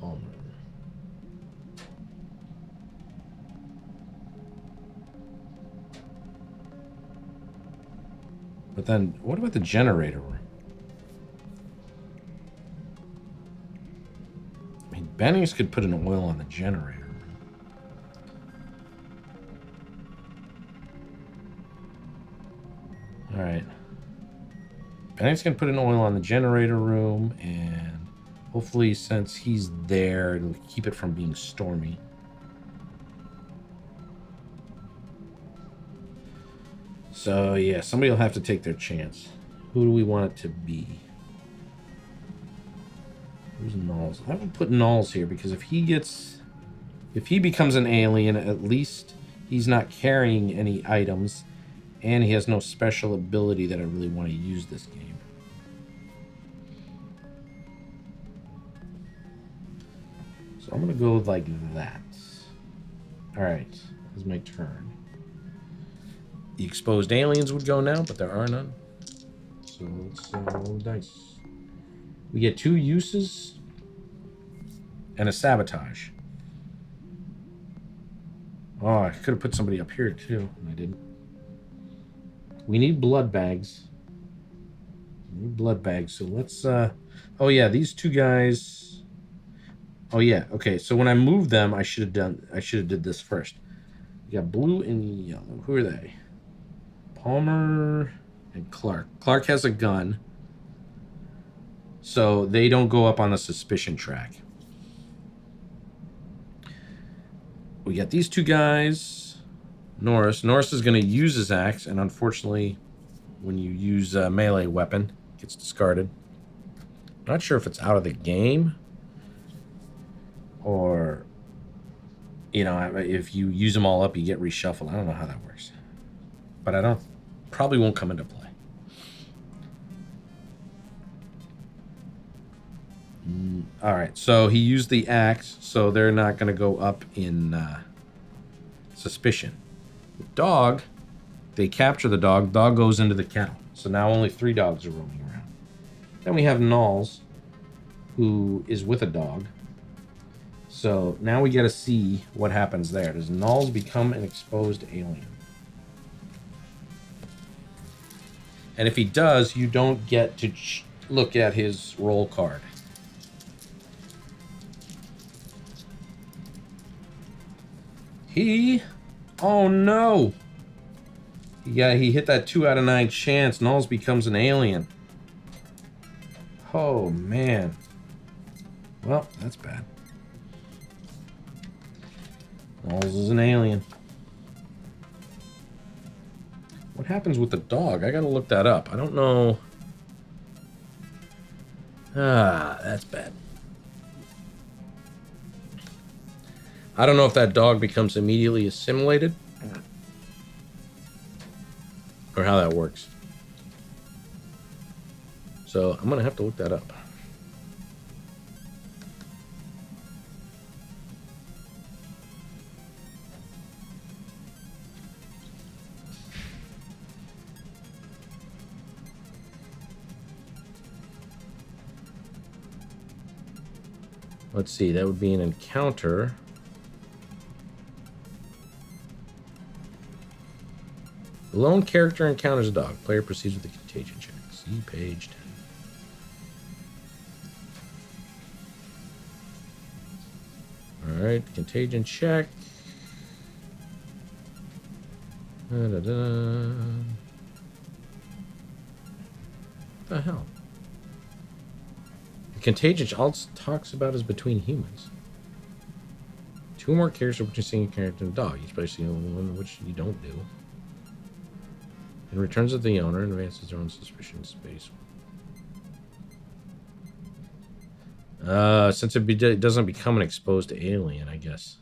Palmer. But then, what about the generator room? I mean, Bennings could put an oil on the generator room. All right. Bennings can put an oil on the generator room, and hopefully, since he's there, it'll keep it from being stormy. So, yeah, somebody will have to take their chance. Who do we want it to be? Who's Knowles? I would put Knowles here, because if he becomes an alien, at least he's not carrying any items, and he has no special ability that I really want to use this game. So I'm going to go like that. All right, this is my turn. The exposed aliens would go now, but there are none. So let's roll the dice. We get 2 uses and a sabotage. Oh, I could have put somebody up here too. I didn't. We need blood bags. We need blood bags. So let's. Oh yeah, these 2 guys. Oh yeah. Okay. So when I moved them, I should have did this first. We got blue and yellow. Who are they? Palmer and Clark. Clark has a gun, so they don't go up on the suspicion track. We got these 2 guys. Norris is going to use his axe, and unfortunately, when you use a melee weapon, it gets discarded. Not sure if it's out of the game, or, you know, if you use them all up, you get reshuffled. I don't know how that works, but probably won't come into play. All right, so he used the axe, so they're not going to go up in suspicion. The dog, they capture the dog. Dog goes into the kennel. So now only 3 dogs are roaming around. Then we have Knowles, who is with a dog. So now we got to see what happens there. Does Knowles become an exposed alien? And if he does, you don't get to look at his roll card. Oh no! Yeah, he hit that 2 out of 9 chance. Knowles becomes an alien. Oh man. Well, that's bad. Knowles is an alien. What happens with the dog? I gotta look that up. I don't know. Ah, that's bad. I don't know if that dog becomes immediately assimilated or how that works. So I'm gonna have to look that up. Let's see, that would be an encounter. The lone character encounters a dog. Player proceeds with the contagion check. See page 10. Alright, contagion check. What the hell? Contagion all it talks about is between humans. 2 more characters between single character and dog. Each player the only one which you don't do. It returns of the owner and advances their own suspicion space. Since it doesn't become an exposed alien, I guess.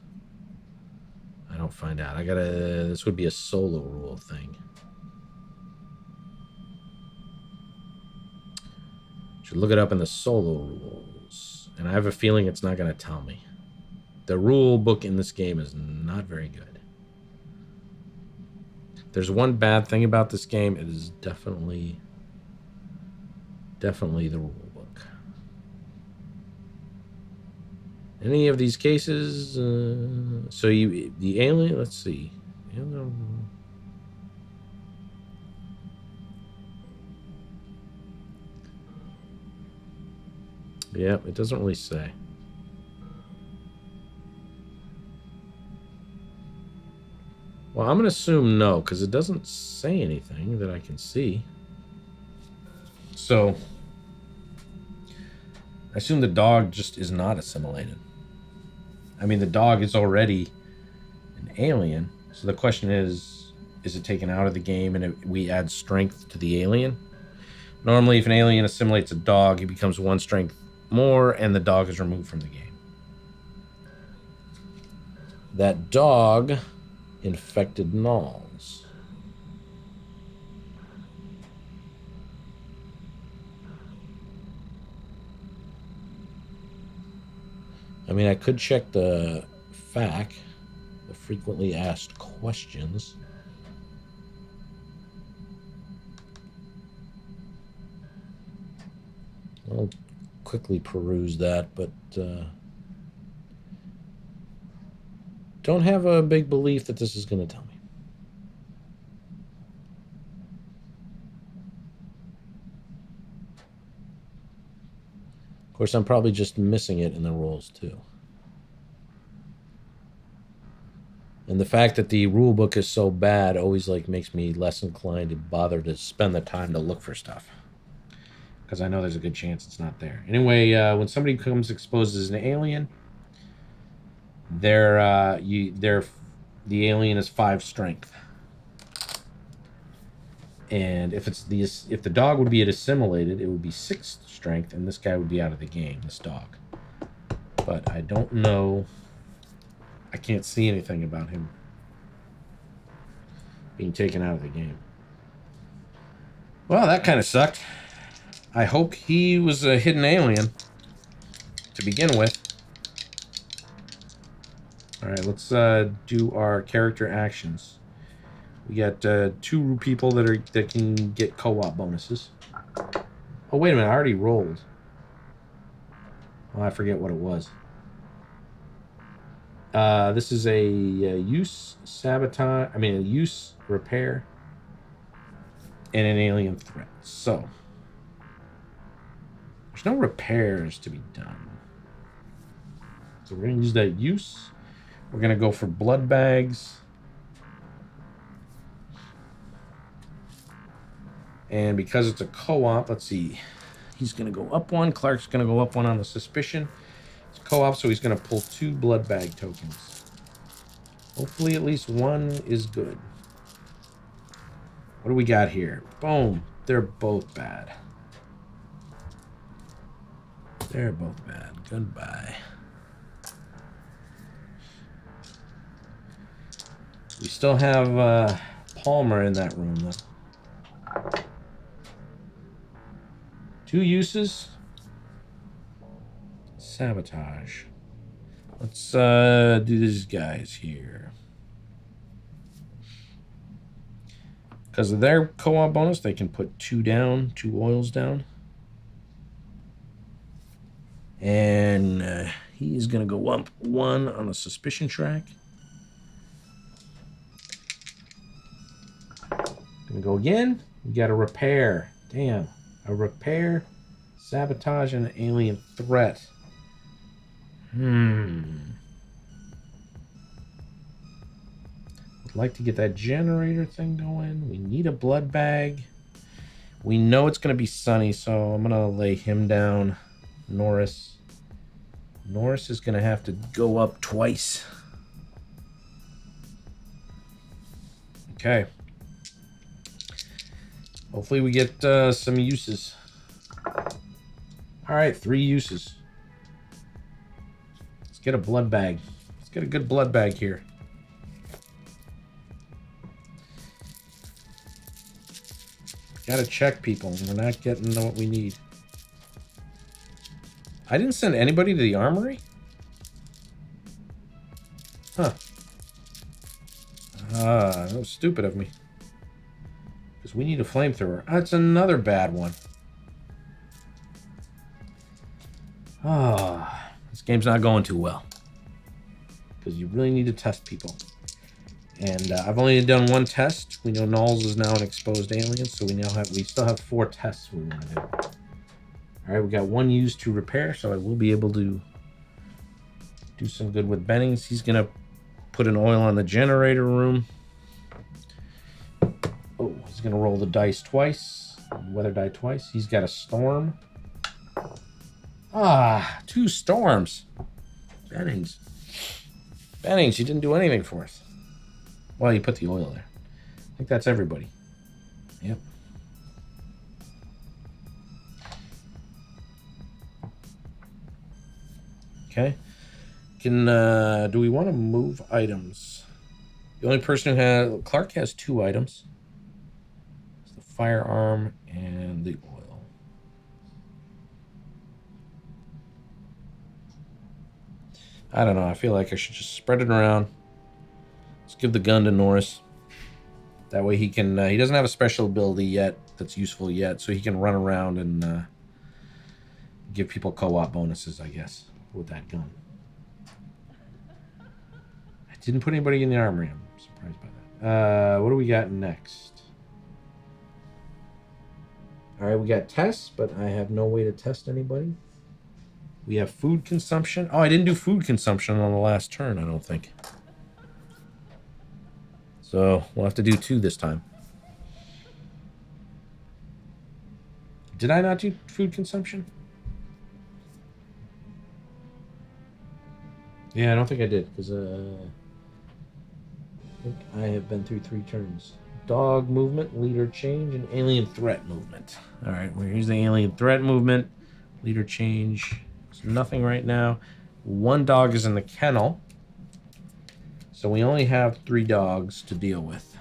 I don't find out. This would be a solo rule thing. Should look it up in the solo rules. And I have a feeling it's not going to tell me. The rule book in this game is not very good. There's one bad thing about this game. It is definitely the rule book. Any of these cases, so the alien, let's see. Yeah, it doesn't really say. Well, I'm going to assume no, because it doesn't say anything that I can see. So, I assume the dog just is not assimilated. I mean, the dog is already an alien. So the question is it taken out of the game and we add strength to the alien? Normally, if an alien assimilates a dog, he becomes 1 strength more, and the dog is removed from the game. That dog infected Nulls. I mean, I could check the FAQ, the frequently asked questions. I'll quickly peruse that, but don't have a big belief that this is going to tell me. Of course, I'm probably just missing it in the rules too. And the fact that the rule book is so bad always makes me less inclined to bother to spend the time to look for stuff, because I know there's a good chance it's not there. Anyway, when somebody becomes exposed as an alien, the alien is 5 strength, and if the dog would be assimilated, it would be 6 strength, and this guy would be out of the game. This dog, but I don't know. I can't see anything about him being taken out of the game. Well, that kind of sucked. I hope he was a hidden alien to begin with. All right, let's do our character actions. We got 2 people that can get co-op bonuses. Oh, wait a minute, I already rolled. Oh, I forget what it was. This is a use sabotage. I mean, a use repair and an alien threat. So there's no repairs to be done. So we're gonna use that use. We're gonna go for blood bags. And because it's a co-op, let's see. He's gonna go up 1. Clark's gonna go up 1 on the suspicion. It's co-op, so he's gonna pull 2 blood bag tokens. Hopefully at least 1 is good. What do we got here? Boom. They're both bad. They're both bad. Goodbye. We still have Palmer in that room, though. 2 uses. Sabotage. Let's do these guys here. Because of their co-op bonus, they can put 2 down, 2 oils down. And he's going to go up 1 on a suspicion track. Gonna go again. We got a repair. Damn. A repair, sabotage, and an alien threat. I'd like to get that generator thing going. We need a blood bag. We know it's going to be Sunny, so I'm going to lay him down. Norris. Norris is going to have to go up twice. Okay. Hopefully we get some uses. All right, 3 uses. Let's get a blood bag. Let's get a good blood bag here. Gotta check, people. We're not getting what we need. I didn't send anybody to the armory? Huh. That was stupid of me. Because we need a flamethrower. That's another bad one. This game's not going too well. Because you really need to test people. And I've only done 1 test. We know Knowles is now an exposed alien, so we still have 4 tests we want to do. All right, we got 1 used to repair, so I will be able to do some good with Bennings. He's gonna put an oil on the generator room. Oh, he's gonna roll the dice twice, weather die twice. He's got a storm. 2 storms. Bennings, you didn't do anything for us. Well, you put the oil there. I think that's everybody. Yep. Okay. Do we want to move items? The only person who has... Clark has 2 items. It's the firearm and the oil. I don't know. I feel like I should just spread it around. Let's give the gun to Norris. That way he can... he doesn't have a special ability yet that's useful yet, so he can run around and give people co-op bonuses, I guess, with that gun. I didn't put anybody in the armory. I'm surprised by that. What do we got next? All right, we got tests, but I have no way to test anybody. We have food consumption. Oh, I didn't do food consumption on the last turn, I don't think. So we'll have to do 2 this time. Did I not do food consumption? Yeah, I don't think I did, because I think I have been through 3 turns. Dog movement, leader change, and alien threat movement. All right, well, here's the alien threat movement. Leader change. There's nothing right now. 1 dog is in the kennel. So we only have 3 dogs to deal with.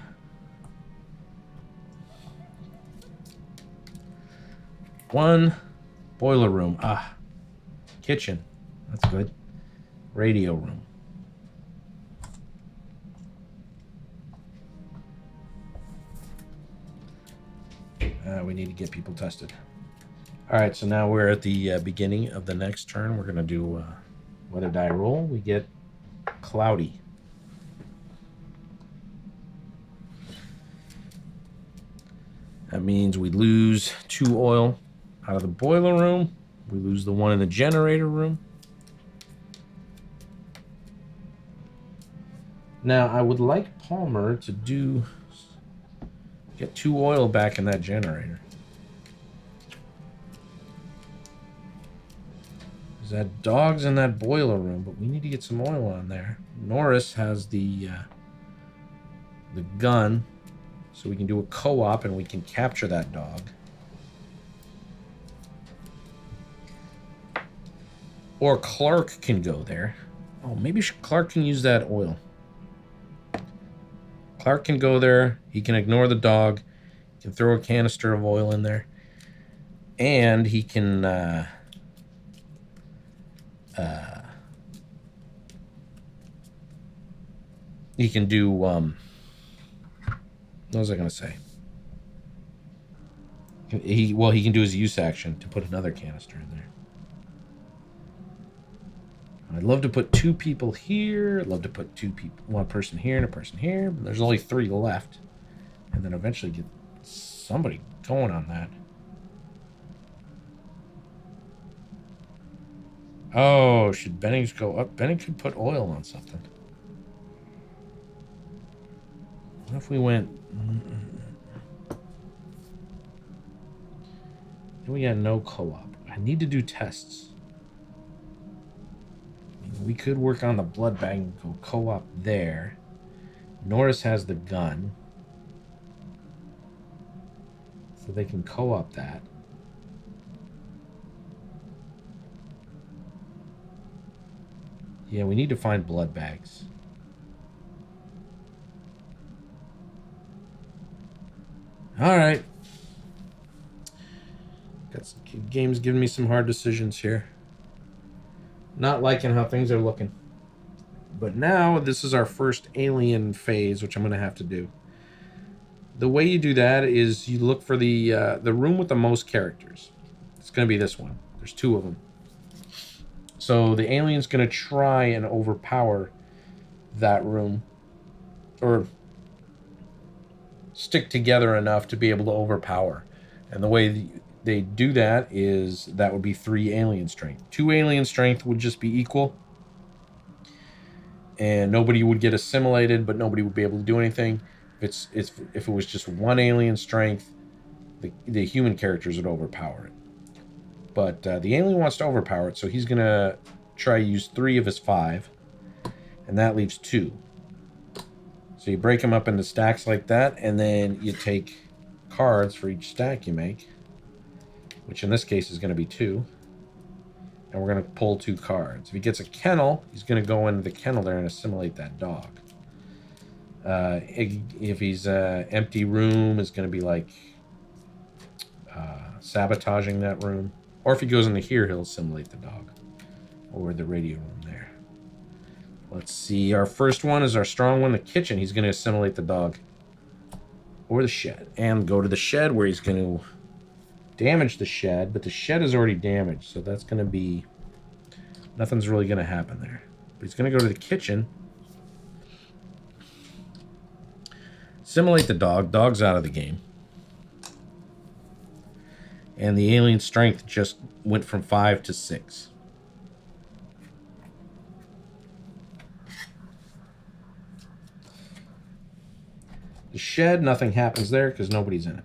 One boiler room. Kitchen. That's good. Radio room. We need to get people tested. All right, so now we're at the beginning of the next turn. We're going to do weather die roll. We get cloudy. That means we lose 2 oil out of the boiler room. We lose the 1 in the generator room. Now, I would like Palmer to get 2 oil back in that generator. There's that dog's in that boiler room, but we need to get some oil on there. Norris has the gun, so we can do a co-op and we can capture that dog. Or Clark can go there. Oh, maybe Clark can use that oil. Clark can go there. He can ignore the dog. He can throw a canister of oil in there. And he can... he can do... what was I going to say? He can do his use action to put another canister in there. I'd love to put 2 people here. I'd love to put 2 people, 1 person here and a person here. But there's only 3 left. And then eventually get somebody going on that. Oh, should Bennings go up? Bennings could put oil on something. What if we went... We got no co-op. I need to do tests. we could work on the blood bag and go co-op there. Norris has the gun. So they can co-op that. Yeah, we need to find blood bags. Alright. Got some games giving me some hard decisions here. Not liking how things are looking. But now, this is our first alien phase, which I'm going to have to do. The way you do that is you look for the room with the most characters. It's going to be this one. There's 2 of them. So the alien's going to try and overpower that room. Or stick together enough to be able to overpower. And the way they do that is that would be 3 alien strength. 2 alien strength would just be equal. And nobody would get assimilated, but nobody would be able to do anything. If it was just 1 alien strength, the human characters would overpower it. But the alien wants to overpower it, so he's going to try to use 3 of his 5. And that leaves 2. So you break them up into stacks like that, and then you take cards for each stack you make, which in this case is going to be 2. And we're going to pull 2 cards. If he gets a kennel, he's going to go into the kennel there and assimilate that dog. If he's empty room, is going to be like sabotaging that room. Or if he goes into here, he'll assimilate the dog. Or the radio room there. Let's see. Our first one is our strong one, the kitchen. He's going to assimilate the dog. Or the shed. And go to the shed where he's going to damage the shed. But the shed is already damaged. So that's going to be... nothing's really going to happen there. But he's going to go to the kitchen. Assimilate the dog. Dog's out of the game. And the alien strength just went from 5 to 6. The shed, nothing happens there because nobody's in it.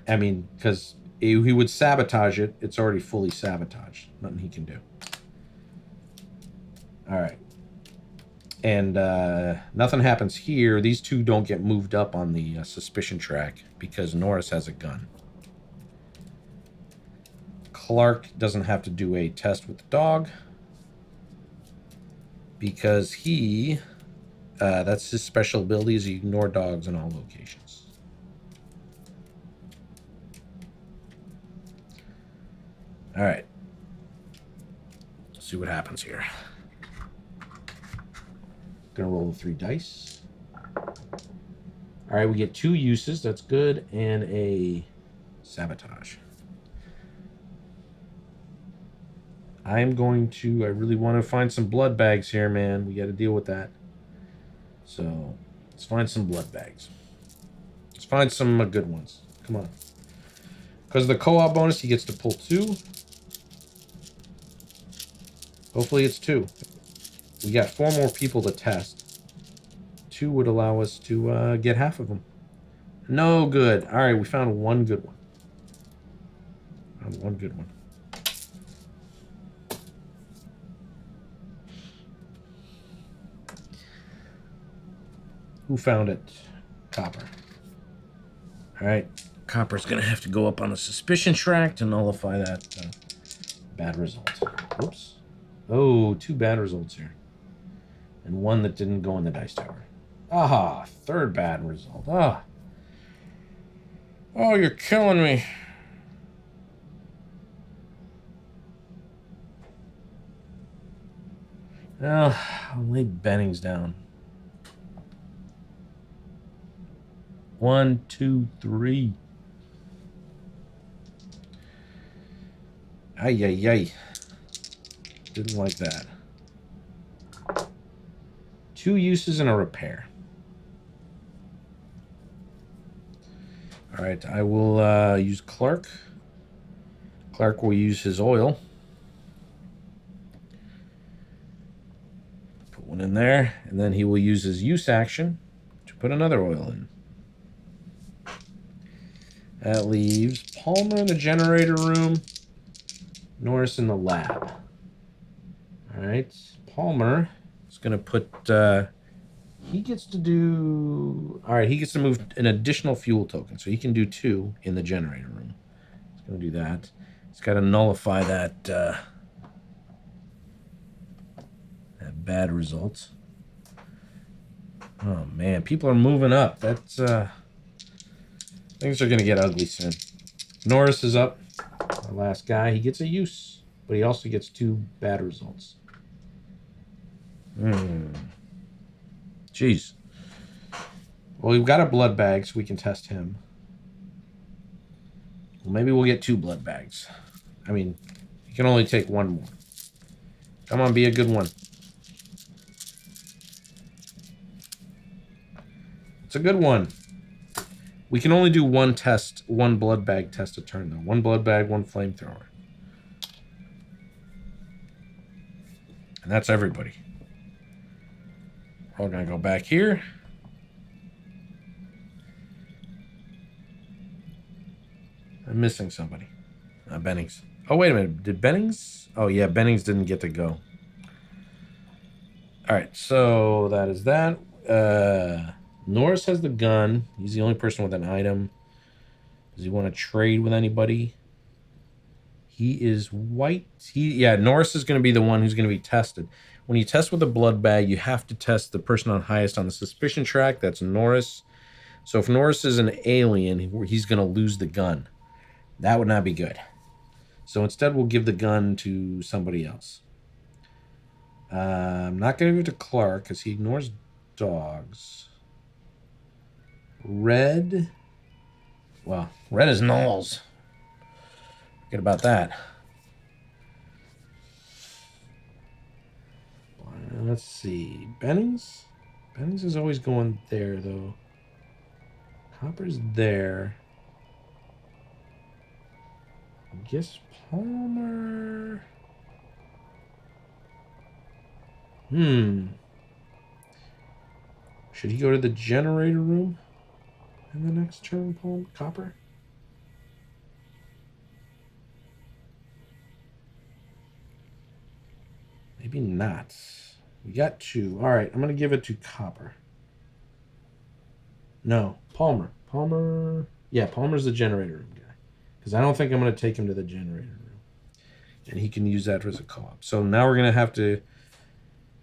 I mean, because he would sabotage it. It's already fully sabotaged. Nothing he can do. All right. And nothing happens here. These 2 don't get moved up on the suspicion track because Norris has a gun. Clark doesn't have to do a test with the dog because he... that's his special ability, is he ignore dogs in all locations. All right. Let's see what happens here. Gonna roll the 3 dice. All right, we get 2 uses. That's good. And a sabotage. I really want to find some blood bags here, man. We got to deal with that. So, let's find some blood bags. Let's find some good ones. Come on. Because of the co-op bonus, he gets to pull 2. Hopefully it's 2. We got 4 more people to test. 2 would allow us to get half of them. No good. All right, we found 1 good one. Found 1 good one. Who found it? Copper. All right. Copper's going to have to go up on a suspicion track to nullify that bad result. Whoops. Oh, 2 bad results here. And 1 that didn't go in the dice tower. Ah, 3rd bad result. Ah. Oh, you're killing me. Well, I'll lay Bennings down. 1, 2, 3. Ay, ay, ay. Didn't like that. 2 uses and a repair. All right, I will use Clark. Clark will use his oil. Put 1 in there, and then he will use his use action to put another oil in. That leaves Palmer in the generator room, Norris in the lab. All right, Palmer is going to put... he gets to do... All right, he gets to move an additional fuel token. So he can do 2 in the generator room. He's going to do that. He's got to nullify that... that bad result. Oh, man. People are moving up. That's... things are going to get ugly soon. Norris is up. Our last guy. He gets a use, but he also gets 2 bad results. Jeez. Well, we've got a blood bag, so we can test him. Well, maybe we'll get 2 blood bags. I mean, you can only take 1 more. Come on, be a good one. It's a good one. We can only do 1 test, 1 blood bag test a turn, though. 1 blood bag, 1 flamethrower. And that's everybody. We're all going to go back here. I'm missing somebody. Bennings. Oh, wait a minute. Did Bennings? Oh, yeah, Bennings didn't get to go. All right, so that is that. Norris has the gun. He's the only person with an item. Does he want to trade with anybody? He is white. Yeah, Norris is going to be the one who's going to be tested. When you test with a blood bag, you have to test the person on highest on the suspicion track. That's Norris. So if Norris is an alien, he's going to lose the gun. That would not be good. So instead, we'll give the gun to somebody else. I'm not going to give it to Clark because he ignores dogs. Red. Well, red is Knowles. Forget about that. Let's see. Bennings? Bennings is always going there, though. Copper's there. I guess Palmer... Should he go to the generator room in the next turn, Copper? Maybe not. We got 2. All right, I'm going to give it to Copper. No, Palmer. Palmer... Yeah, Palmer's the generator room guy. Because I don't think I'm going to take him to the generator room. And he can use that as a co-op. So now we're going to have to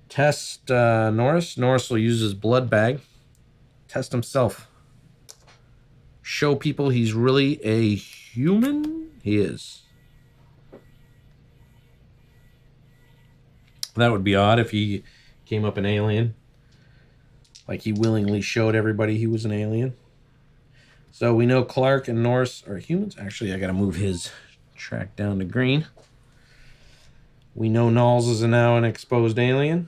test Norris. Norris will use his blood bag. Test himself. Show people he's really a human. He is. That would be odd if he came up an alien. Like he willingly showed everybody he was an alien. So we know Clark and Norris are humans. Actually, I got to move his track down to green. We know Knowles is now an exposed alien.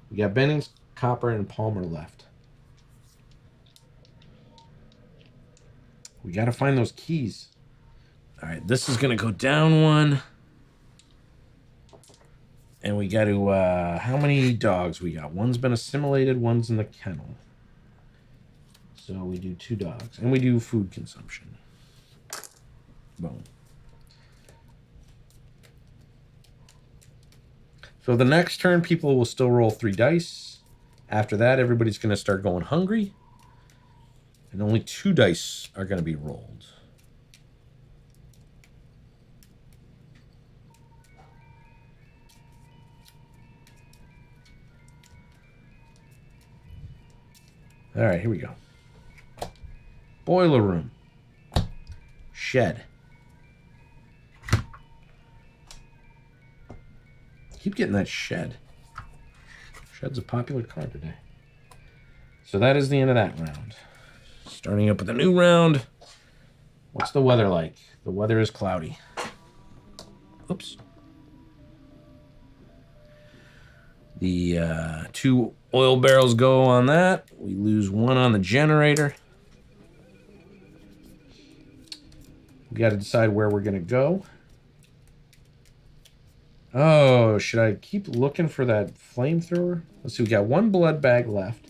We got Bennings, Copper, and Palmer left. We got to find those keys. All right, this is going to go down 1. And we got to, how many dogs we got? One's been assimilated, one's in the kennel. So we do 2 dogs. And we do food consumption. Boom. So the next turn, people will still roll 3 dice. After that, everybody's going to start going hungry. And only 2 dice are going to be rolled. All right, here we go. Boiler room. Shed. Keep getting that shed. Shed's a popular card today. So that is the end of that round. Starting up with a new round. What's the weather like? The weather is cloudy. Oops. The 2 oil barrels go on that. We lose 1 on the generator. We got to decide where we're going to go. Oh, should I keep looking for that flamethrower? Let's see, we got 1 blood bag left.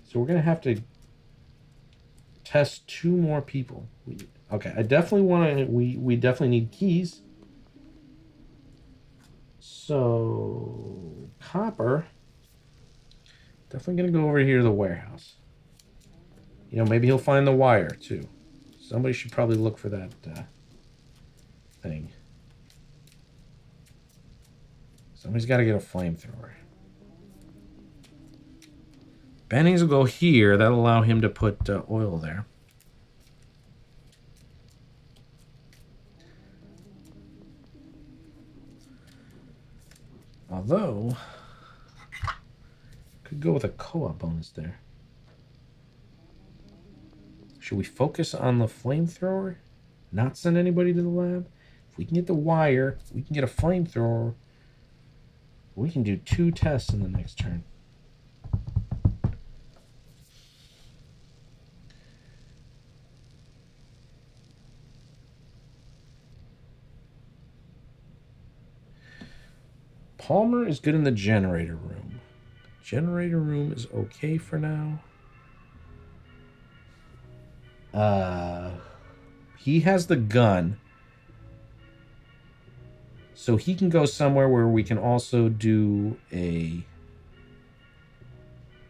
So we're going to have to test 2 more people. Okay, I definitely want to... We definitely need keys. So, copper. Definitely going to go over here to the warehouse. You know, maybe he'll find the wire, too. Somebody should probably look for that thing. Somebody's got to get a flamethrower. Bennings will go here. That'll allow him to put oil there. Although, could go with a co-op bonus there. Should we focus on the flamethrower? Not send anybody to the lab? If we can get the wire, we can get a flamethrower. We can do 2 tests in the next turn. Palmer is good in the generator room. Generator room is okay for now. He has the gun. So he can go somewhere where we can also do a...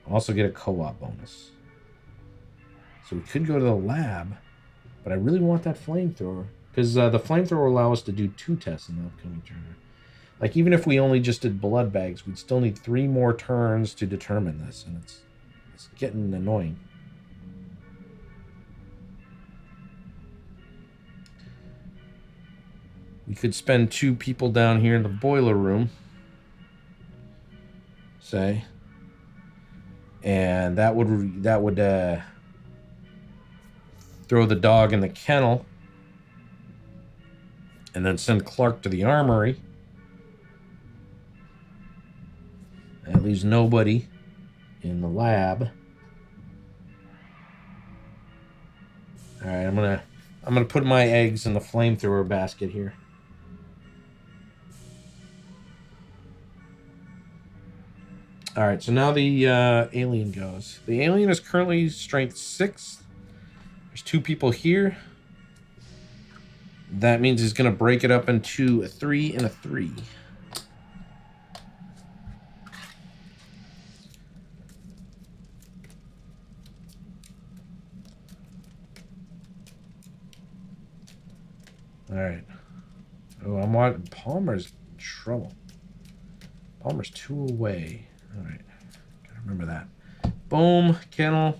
Also get a co-op bonus. So we could go to the lab. But I really want that flamethrower. Because the flamethrower will allow us to do 2 tests in the upcoming turn. Like, even if we only just did blood bags, we'd still need 3 more turns to determine this. And it's getting annoying. We could spend 2 people down here in the boiler room. Say. And that would throw the dog in the kennel. And then send Clark to the armory. That leaves nobody in the lab. All right, I'm gonna put my eggs in the flamethrower basket here. All right, so now the alien goes. The alien is currently strength 6. There's 2 people here. That means he's gonna break it up into a 3 and a 3. All right. Oh, I'm watching. Palmer's in trouble. Palmer's 2 away. All right. Gotta remember that. Boom. Kennel.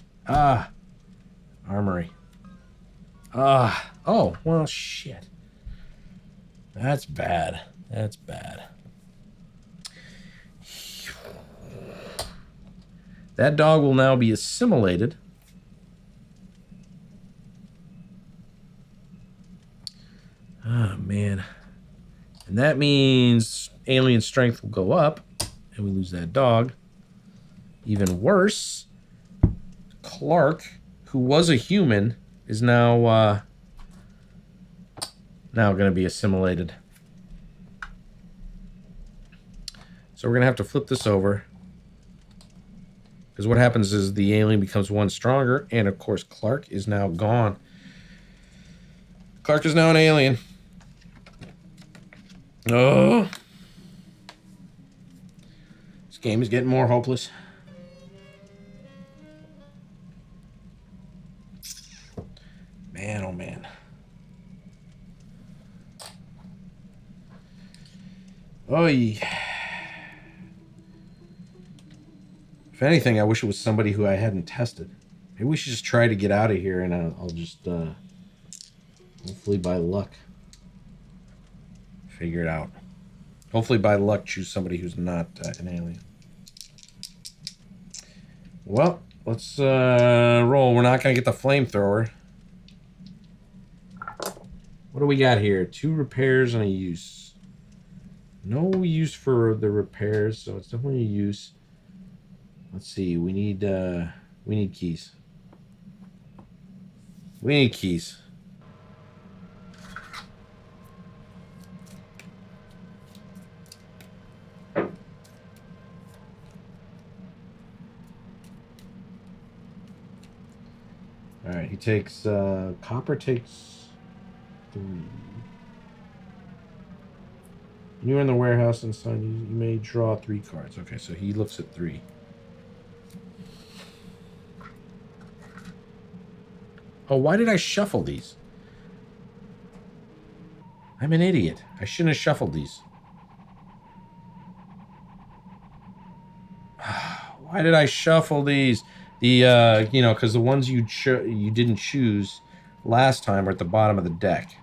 Armory. Oh, well, shit. That's bad. That's bad. That dog will now be assimilated. Oh, man. And that means alien strength will go up, and we lose that dog. Even worse, Clark, who was a human, is now going to be assimilated. So we're going to have to flip this over. Because what happens is the alien becomes 1 stronger, and of course Clark is now gone. Clark is now an alien. Oh. This game is getting more hopeless. Man, oh man. Oy. If anything, I wish it was somebody who I hadn't tested. Maybe we should just try to get out of here, and I'll just, hopefully by luck, figure it out. Hopefully by luck, choose somebody who's not an alien. Well, let's roll. We're not going to get the flamethrower. What do we got here? 2 repairs and a use. No use for the repairs, so it's definitely a use. Let's see. We need keys. We need keys. All right, he takes copper takes 3. When you're in the warehouse and sign, you may draw 3 cards. Okay, so he looks at 3. Oh, why did I shuffle these? I'm an idiot. I shouldn't have shuffled these. Why did I shuffle these? The you know, because the ones you didn't choose last time are at the bottom of the deck.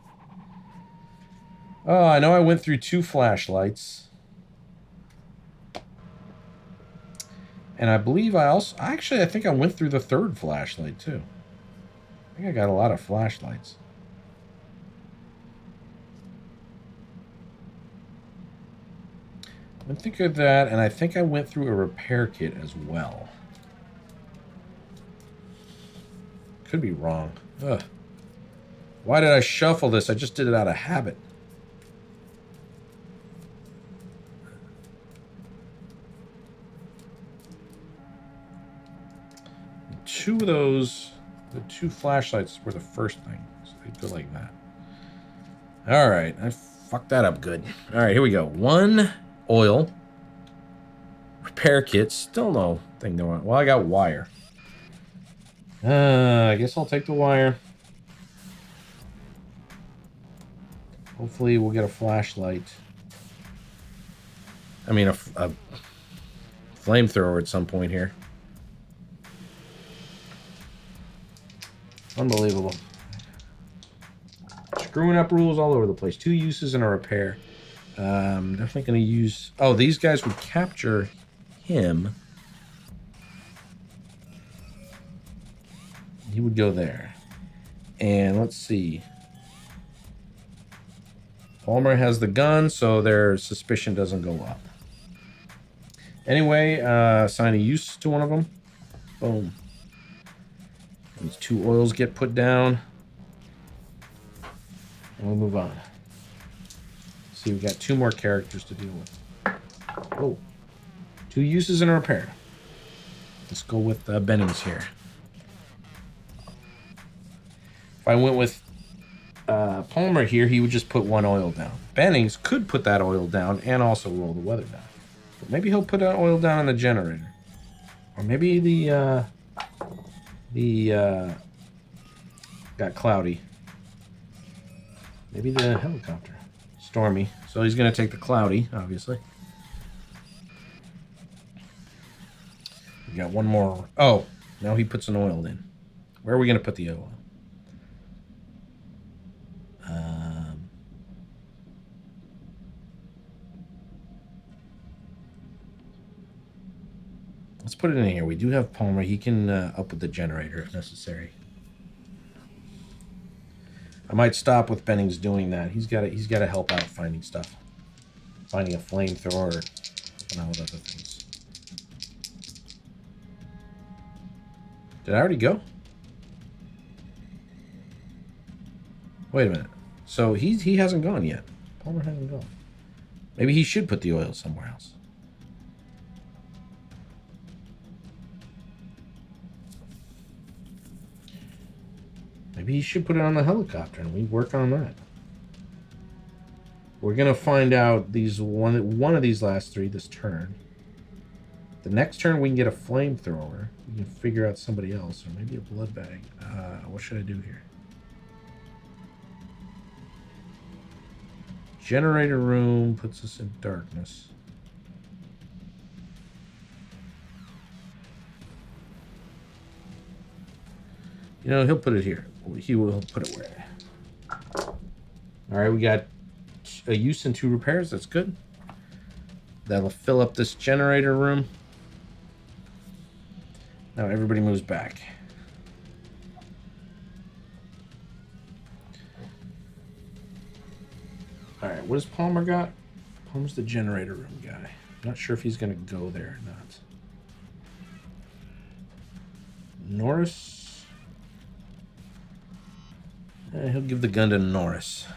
Oh, I know I went through 2 flashlights. And I believe I think I went through the 3rd flashlight too. I think I got a lot of flashlights. I think of that, and I think I went through a repair kit as well. Could be wrong. Ugh. Why did I shuffle this? I just did it out of habit. Two of those, the 2 flashlights were the first thing. So they go like that. All right, I fucked that up good. All right, here we go. 1 oil. Repair kit. Still no thing going on. Well, I got wire. I guess I'll take the wire. Hopefully we'll get a flashlight. I mean, a flamethrower at some point here. Unbelievable. Screwing up rules all over the place. 2 uses and a repair. Definitely going to use... Oh, these guys would capture him. He would go there. And let's see. Palmer has the gun, so their suspicion doesn't go up. Anyway, assign a use to one of them. Boom. These 2 oils get put down. And we'll move on. See, we got 2 more characters to deal with. Oh. 2 uses and a repair. Let's go with Bennings here. If I went with Palmer here, he would just put 1 oil down. Bennings could put that oil down and also roll the weather down. But maybe he'll put that oil down on the generator. Or maybe the got cloudy. Maybe the helicopter. Stormy. So he's going to take the cloudy, obviously. We got 1 more. Oh, now he puts an oil in. Where are we going to put the oil? Let's put it in here. We do have Palmer. He can up with the generator if necessary. I might stop with Bennings doing that. He's got to help out finding stuff, finding a flamethrower, helping out with other things. Did I already go? Wait a minute. So he hasn't gone yet. Palmer hasn't gone. Maybe he should put the oil somewhere else. Maybe he should put it on the helicopter and we work on that. We're gonna find out these one of these last 3 this turn. The next turn we can get a flamethrower. We can figure out somebody else, or maybe a blood bag. What should I do here? Generator room puts us in darkness. You know, he'll put it here. He will put it where? All right, we got a use and 2 repairs. That's good. That'll fill up this generator room. Now everybody moves back. All right, what does Palmer got? Palmer's the generator room guy. I'm not sure if he's going to go there or not. Norris. He'll give the gun to Norris.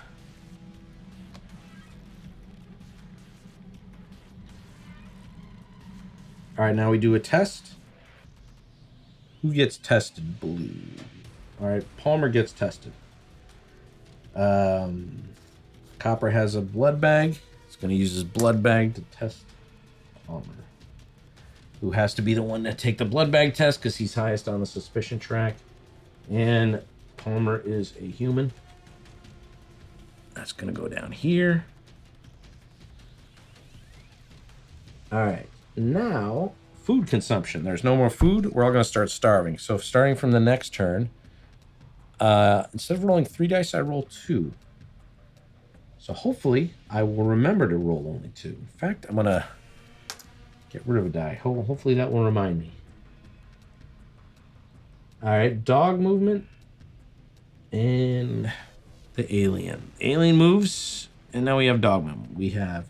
All right, now we do a test. Who gets tested? Blue. All right, Palmer gets tested. Copper has a blood bag. He's going to use his blood bag to test Palmer, who has to be the one to take the blood bag test because he's highest on the suspicion track. And Palmer is a human. That's going to go down here. All right. Now, food consumption. There's no more food. We're all going to start starving. So starting from the next turn, instead of rolling 3 dice, I roll 2. So hopefully I will remember to roll only 2. In fact, I'm going to get rid of a die. Hopefully that will remind me. All right, dog movement and the alien. Alien moves, and now we have dog movement. We have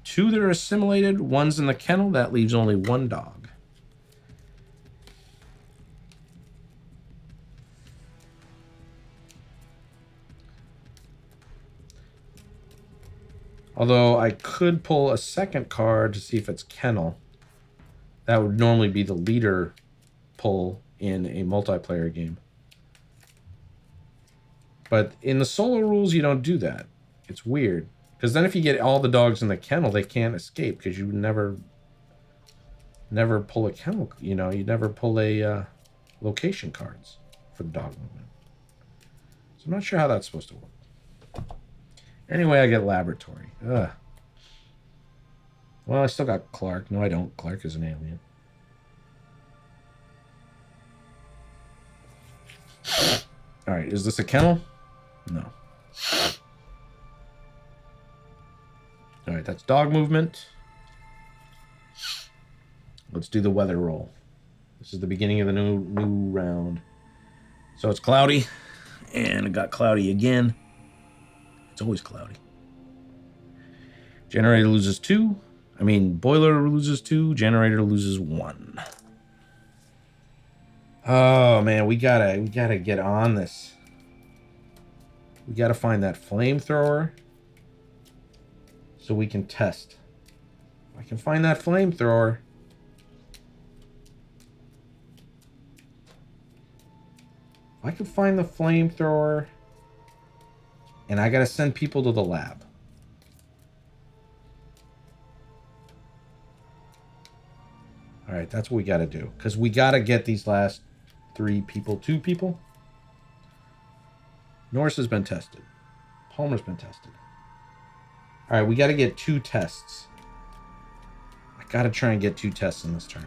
2 that are assimilated. 1's in the kennel. That leaves only 1 dog. Although I could pull a second card to see if it's kennel. That would normally be the leader pull in a multiplayer game. But in the solo rules, you don't do that. It's weird. Because then if you get all the dogs in the kennel, they can't escape because you never pull a kennel. You know, you never pull a location cards for the dog movement. So I'm not sure how that's supposed to work. Anyway, I get laboratory. Ugh. Well, I still got Clark. No, I don't. Clark is an alien. All right, is this a kennel? No. All right, that's dog movement. Let's do the weather roll. This is the beginning of the new round. So it's cloudy, and it got cloudy again. It's always cloudy. Generator loses 2. I mean, boiler loses 2. Generator loses 1. Oh man, we gotta get on this. We gotta find that flamethrower so we can test. If I can find that flamethrower. If I can find the flamethrower, and I gotta send people to the lab. All right, that's what we gotta do. Because we gotta get these last 2 people. Norris has been tested. Palmer's been tested. All right, we got to get 2 tests. I got to try and get 2 tests in this turn.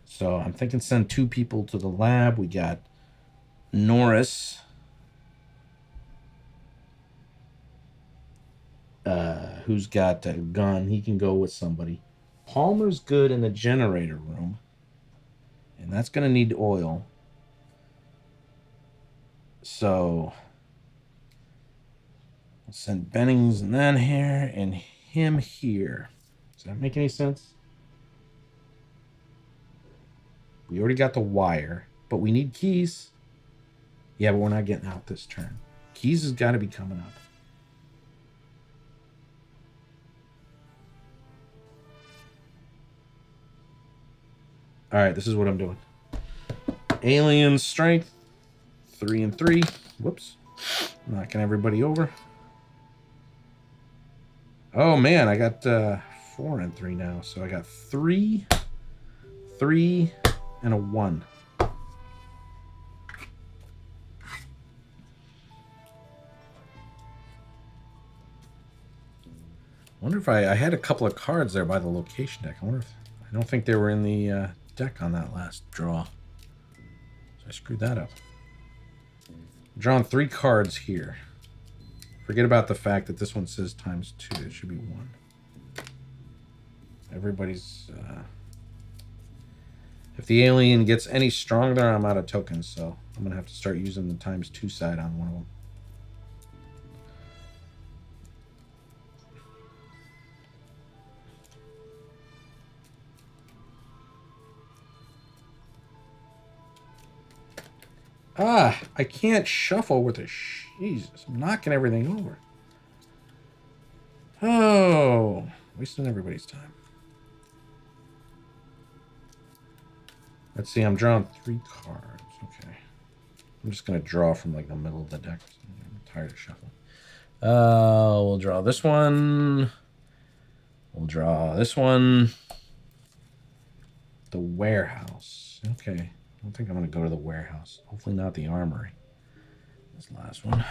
So I'm thinking send 2 people to the lab. We got Norris. Who's got a gun. He can go with somebody. Palmer's good in the generator room. And that's going to need oil. So I'll send Bennings and then here and him here. Does that make any sense? We already got the wire, but we need keys. Yeah, but we're not getting out this turn. Keys has got to be coming up. All right, this is what I'm doing. Alien strength, 3 and 3. Whoops. Knocking everybody over. Oh, man, I got 4 and 3 now. So I got 3, 3, and a 1. Wonder if I had a couple of cards there by the location deck. I wonder if... I don't think they were in the deck on that last draw. So I screwed that up. I'm drawing 3 cards here. Forget about the fact that this one says ×2. It should be 1. Everybody's... if the alien gets any stronger, I'm out of tokens. So I'm going to have to start using the ×2 side on one of them. I can't shuffle with a... Jesus, I'm knocking everything over. Oh, wasting everybody's time. Let's see, I'm drawing 3 cards. Okay. I'm just going to draw from like the middle of the deck. tired of shuffling. We'll draw this one. We'll draw this one. The warehouse. Okay. I don't think I'm going to go to the warehouse. Hopefully not the armory. This last one.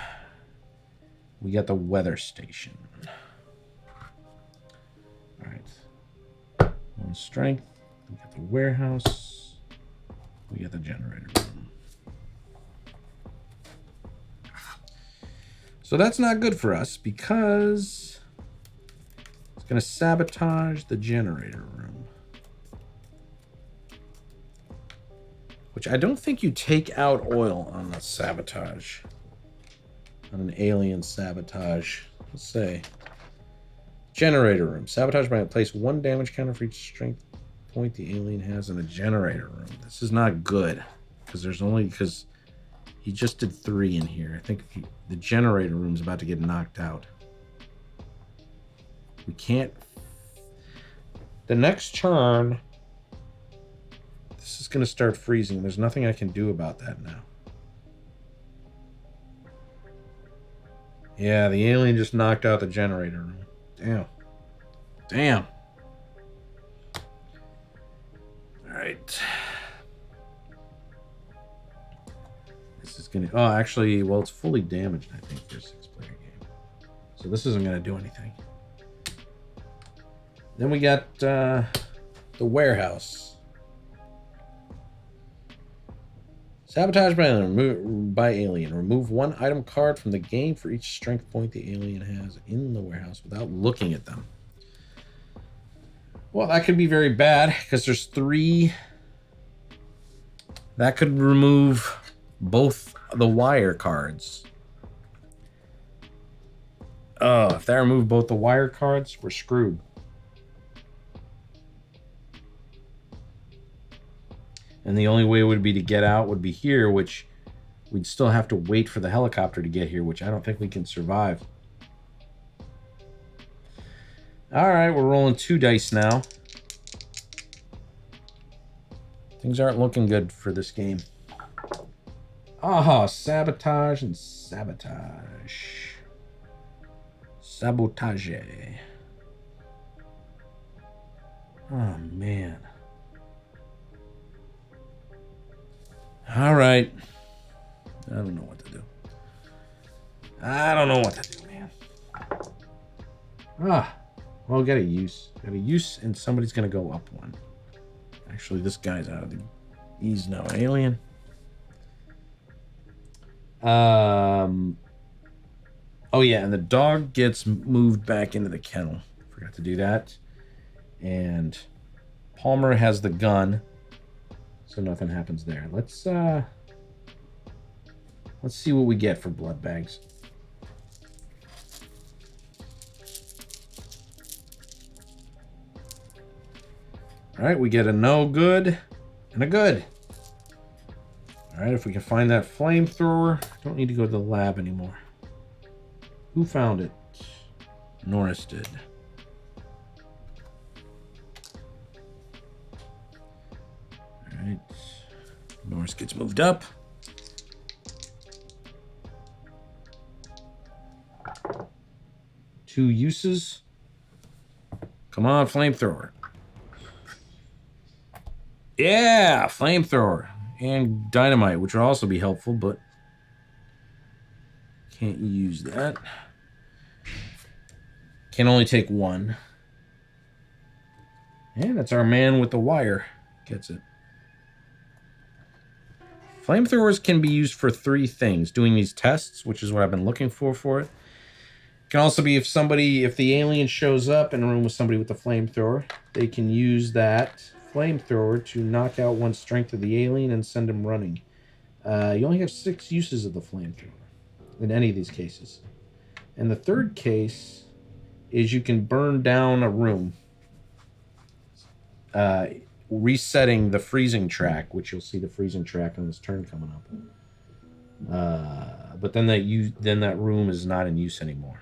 We got the weather station. All right. One strength. We got the warehouse. We got the generator room. So that's not good for us because it's going to sabotage the generator room. Which I don't think you take out oil on the sabotage. On an alien sabotage. Let's say. Generator room. Sabotage by place 1 damage counter for each strength point the alien has in the generator room. This is not good. Because he just did 3 in here. I think the generator room's about to get knocked out. We can't. The next turn, this is going to start freezing. There's nothing I can do about that now. Yeah, the alien just knocked out the generator room. Damn. Damn. All right. This is going to... Oh, actually, well, it's fully damaged, I think, for a 6-player game. So this isn't going to do anything. Then we got the warehouse. Sabotage by alien. Remove 1 item card from the game for each strength point the alien has in the warehouse without looking at them. Well, that could be very bad because there's 3. That could remove both the wire cards. Oh, if that removed both the wire cards, we're screwed. And the only way would be to get out would be here, which we'd still have to wait for the helicopter to get here, which I don't think we can survive. All right, we're rolling 2 dice now. Things aren't looking good for this game. Aha, sabotage and sabotage. Sabotage. Oh, man. All right. I don't know what to do. I don't know what to do, man. Well, got a use. Got a use, and somebody's going to go up 1. Actually, this guy's out of the... He's now an alien. Oh, yeah, and the dog gets moved back into the kennel. Forgot to do that. And Palmer has the gun. So nothing happens there. Let's see what we get for blood bags. All right, we get a no good and a good. All right, if we can find that flamethrower, don't need to go to the lab anymore. Who found it? Norris did. All right, Norris gets moved up. Two uses. Come on, flamethrower. Yeah, flamethrower and dynamite, which will also be helpful, but can't use that. Can only take 1. And that's our man with the wire. Gets it. Flamethrowers can be used for 3 things. Doing these tests, which is what I've been looking for it. Can also be if the alien shows up in a room with somebody with a flamethrower, they can use that flamethrower to knock out 1 strength of the alien and send him running. You only have 6 uses of the flamethrower in any of these cases. And the third case is you can burn down a room, resetting the freezing track, which you'll see the freezing track on this turn coming up. But then that room is not in use anymore.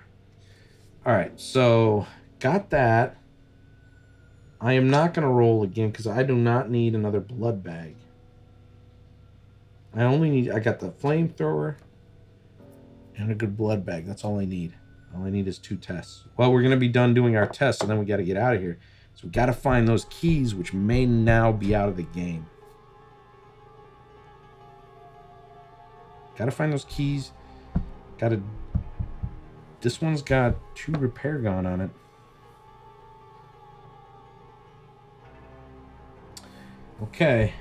All right, so got that. I am not going to roll again because I do not need another blood bag. I got the flamethrower And a good blood bag. That's all I need. All I need is 2 tests. Well, we're going to be done doing our tests, so then we got to get out of here. So we got to find those keys, which may now be out of the game. Got to find those keys. Got to... This one's got 2 repair gun on it. Okay.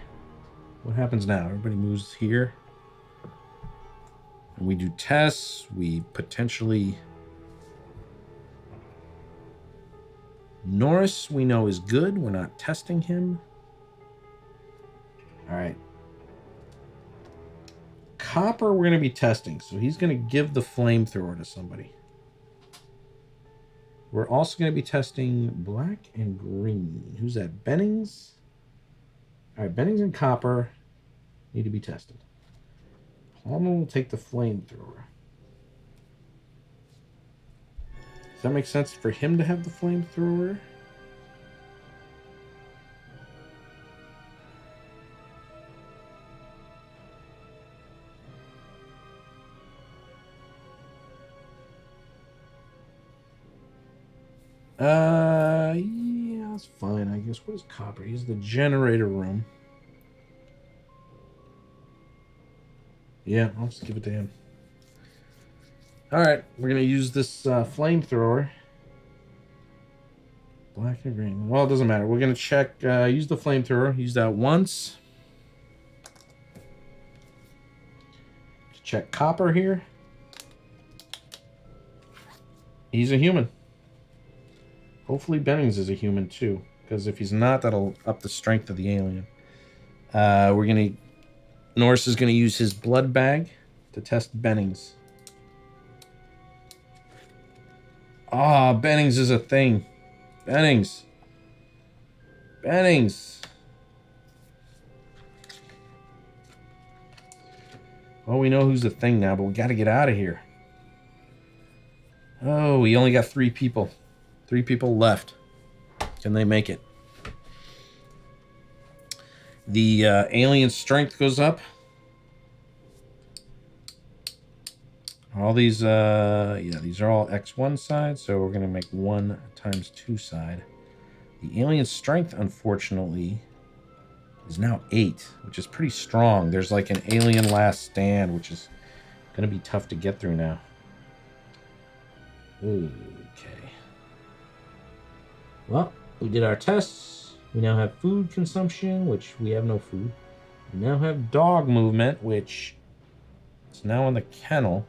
What happens now? Everybody moves here. And we do tests. We potentially... Norris, we know, is good. We're not testing him. All right. Copper, we're going to be testing. So he's going to give the flamethrower to somebody. We're also going to be testing black and green. Who's that? Bennings? All right, Bennings and Copper need to be tested. Palmer will take the flamethrower. Does that make sense for him to have the flamethrower? Yeah, that's fine. I guess. What is Copper? He's the generator room. Yeah, I'll just give it to him. All right, we're gonna use this flamethrower. Black and green. Well, it doesn't matter. We're gonna check. Use the flamethrower. Use that once. To check Copper here. He's a human. Hopefully Bennings is a human too, because if he's not, that'll up the strength of the alien. Norris is gonna use his blood bag to test Bennings. Ah, Bennings is a thing. Bennings. Well, we know who's the thing now, but we got to get out of here. Oh, we only got 3 people. 3 people left. Can they make it? The alien strength goes up. All these, these are all X1 side, so we're going to make 1 times 2 side. The alien strength, unfortunately, is now 8, which is pretty strong. There's like an alien last stand, which is going to be tough to get through now. Okay. Well, we did our tests. We now have food consumption, which we have no food. We now have dog movement, which is now in the kennel.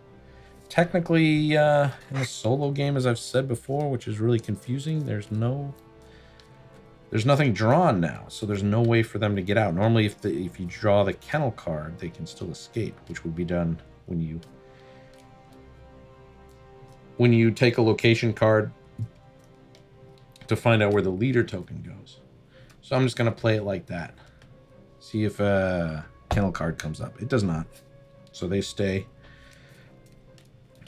Technically, in the solo game, as I've said before, which is really confusing, there's nothing drawn now, so there's no way for them to get out. Normally, if you draw the kennel card, they can still escape, which would be done when you take a location card to find out where the leader token goes. So I'm just going to play it like that. See if a kennel card comes up. It does not. So they stay.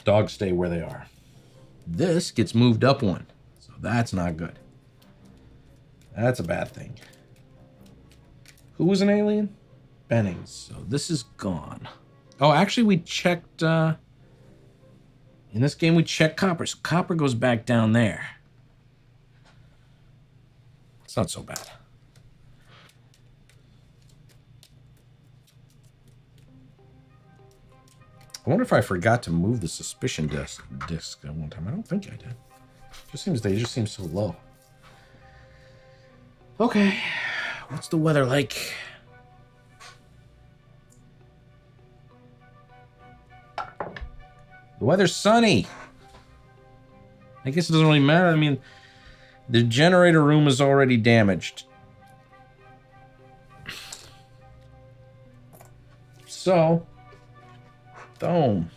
Dogs stay where they are. This gets moved up 1. So that's not good. That's a bad thing. Who was an alien? Bennings. So this is gone. Oh, actually we checked... in this game we checked Copper. So Copper goes back down there. It's not so bad. I wonder if I forgot to move the suspicion disc at one time. I don't think I did. They just seem so low. Okay. What's the weather like? The weather's sunny. I guess it doesn't really matter. I mean, the generator room is already damaged. So, dome.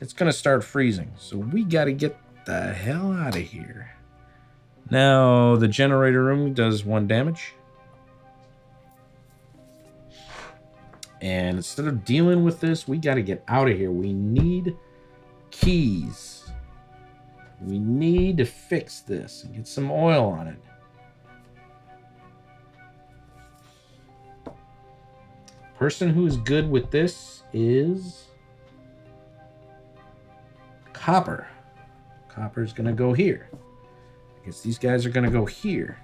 It's going to start freezing. So we got to get the hell out of here. Now, the generator room does 1 damage. And instead of dealing with this, we got to get out of here. We need keys. We need to fix this and get some oil on it. Person who is good with this is Copper. Copper's gonna go here. I guess these guys are gonna go here.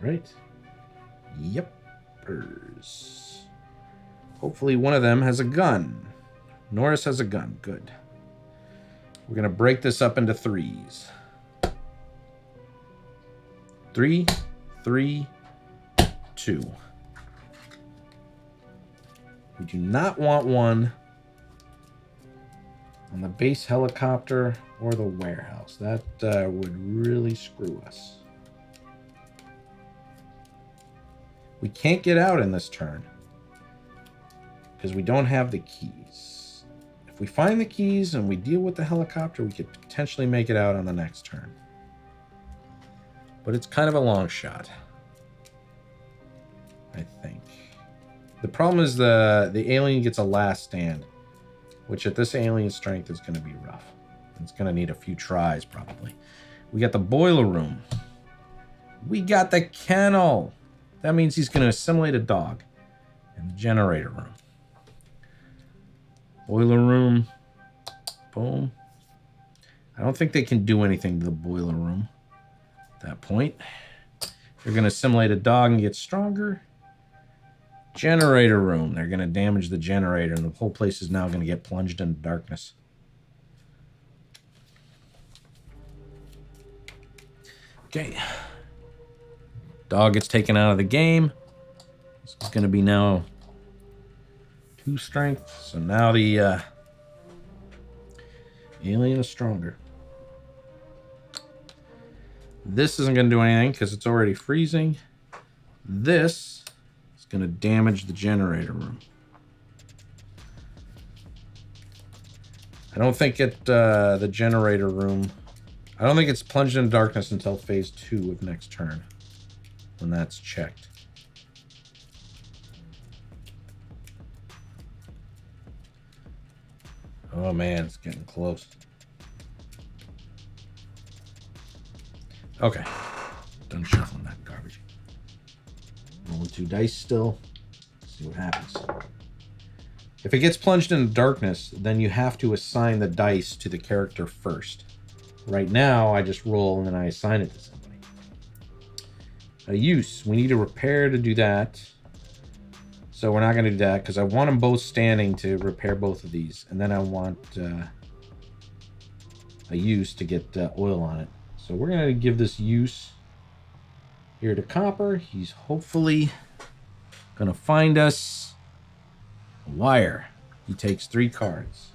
Right? Yepers. Hopefully one of them has a gun. Norris has a gun. Good. We're going to break this up into threes. 3, 3, 2. We do not want one on the base helicopter or the warehouse. That would really screw us. We can't get out in this turn because we don't have the keys. If we find the keys and we deal with the helicopter, we could potentially make it out on the next turn. But it's kind of a long shot, I think. The problem is the alien gets a last stand, which at this alien strength is going to be rough. It's going to need a few tries, probably. We got the boiler room. We got the kennel. That means he's going to assimilate a dog in the generator room. Boiler room. Boom. I don't think they can do anything to the boiler room at that point. They're going to assimilate a dog and get stronger. Generator room. They're going to damage the generator, and the whole place is now going to get plunged into darkness. Okay. Dog gets taken out of the game. This is going to be now 2 strength. So now the alien is stronger. This isn't going to do anything because it's already freezing. This is going to damage the generator room. I don't think the generator room... I don't think it's plunged in darkness until phase 2 of next turn, when that's checked. Oh man, it's getting close. Okay, done shuffling that garbage. Rolling 2 dice still. Let's see what happens. If it gets plunged into darkness, then you have to assign the dice to the character first. Right now, I just roll and then I assign it to somebody. A use. We need a repair to do that. So we're not going to do that because I want them both standing to repair both of these. And then I want a use to get oil on it. So we're going to give this use here to Copper. He's hopefully going to find us a wire. He takes 3 cards.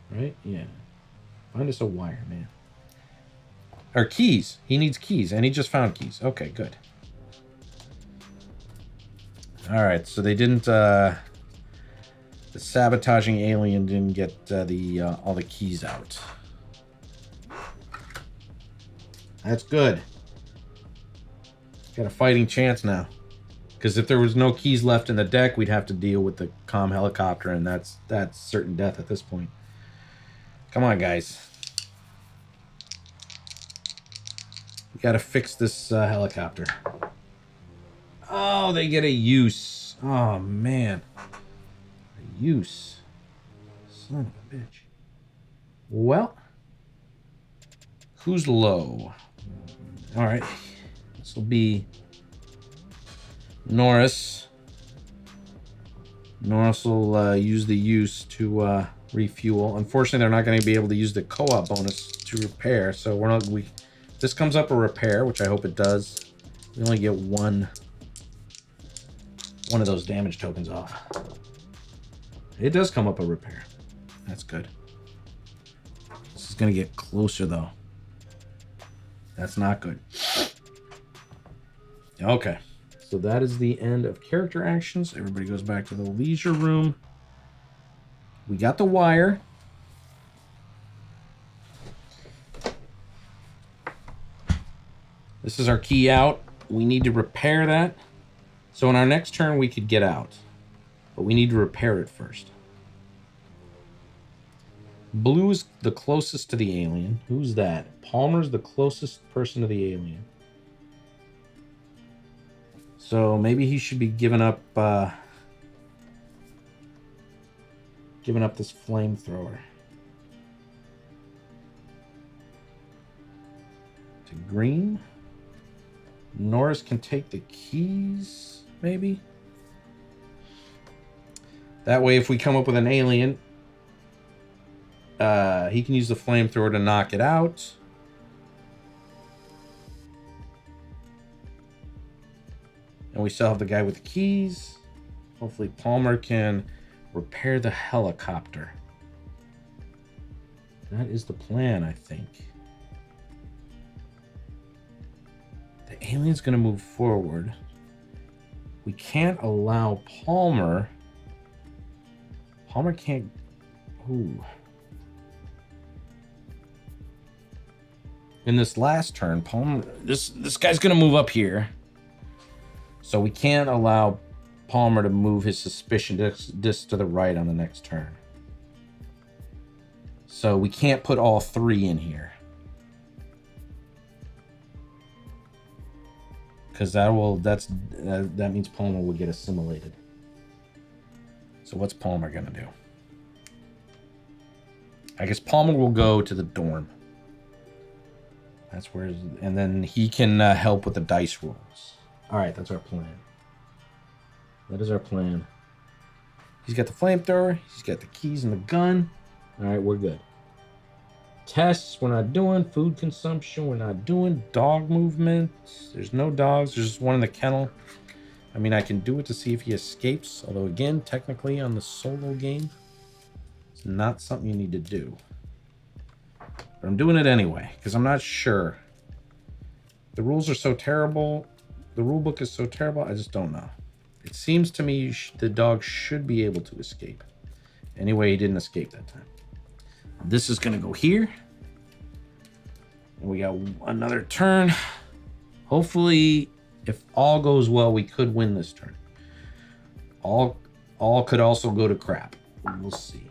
Right? Yeah. Find us a wire, man. Or keys. He needs keys, and he just found keys. Okay, good. All right, so they didn't... the sabotaging alien didn't get all the keys out. That's good. Got a fighting chance now. Because if there was no keys left in the deck, we'd have to deal with the comm helicopter, and that's certain death at this point. Come on, guys. We gotta fix this helicopter. Oh, they get a use. Oh, man. A use. Son of a bitch. Well, who's low? All right. This will be Norris. Norris will use the use to refuel. Unfortunately, they're not going to be able to use the co-op bonus to repair. So we're not. This comes up a repair, which I hope it does. We only get one of those damage tokens off. It does come up a repair. That's good. This is going to get closer, though. That's not good. Okay. So that is the end of character actions. Everybody goes back to the leisure room. We got the wire. This is our key out. We need to repair that. So in our next turn, we could get out. But we need to repair it first. Blue is the closest to the alien. Who's that? Palmer's the closest person to the alien. So maybe he should be giving up... giving up this flamethrower. To green. Norris can take the keys, maybe? That way, if we come up with an alien, he can use the flamethrower to knock it out. And we still have the guy with the keys. Hopefully Palmer can repair the helicopter. That is the plan, I think. The alien's going to move forward. We can't allow Palmer. Palmer can't... Ooh. In this last turn, Palmer... This guy's going to move up here. So we can't allow Palmer to move his suspicion disc to the right on the next turn. So we can't put all three in here. Because that means Palmer would get assimilated. So what's Palmer gonna do? I guess Palmer will go to the dorm. That's where, and then he can help with the dice rolls. All right, that's our plan. That is our plan. He's got the flamethrower. He's got the keys and the gun. All right, we're good. Tests, we're not doing. Food consumption, we're not doing. Dog movement, there's no dogs. There's just one in the kennel. I mean, I can do it to see if he escapes. Although, again, technically on the solo game, it's not something you need to do. But I'm doing it anyway, because I'm not sure. The rules are so terrible. The rule book is so terrible, I just don't know. It seems to me the dog should be able to escape. Anyway, he didn't escape that time. This is going to go here. And we got another turn. Hopefully, if all goes well, we could win this turn. All could also go to crap. We'll see.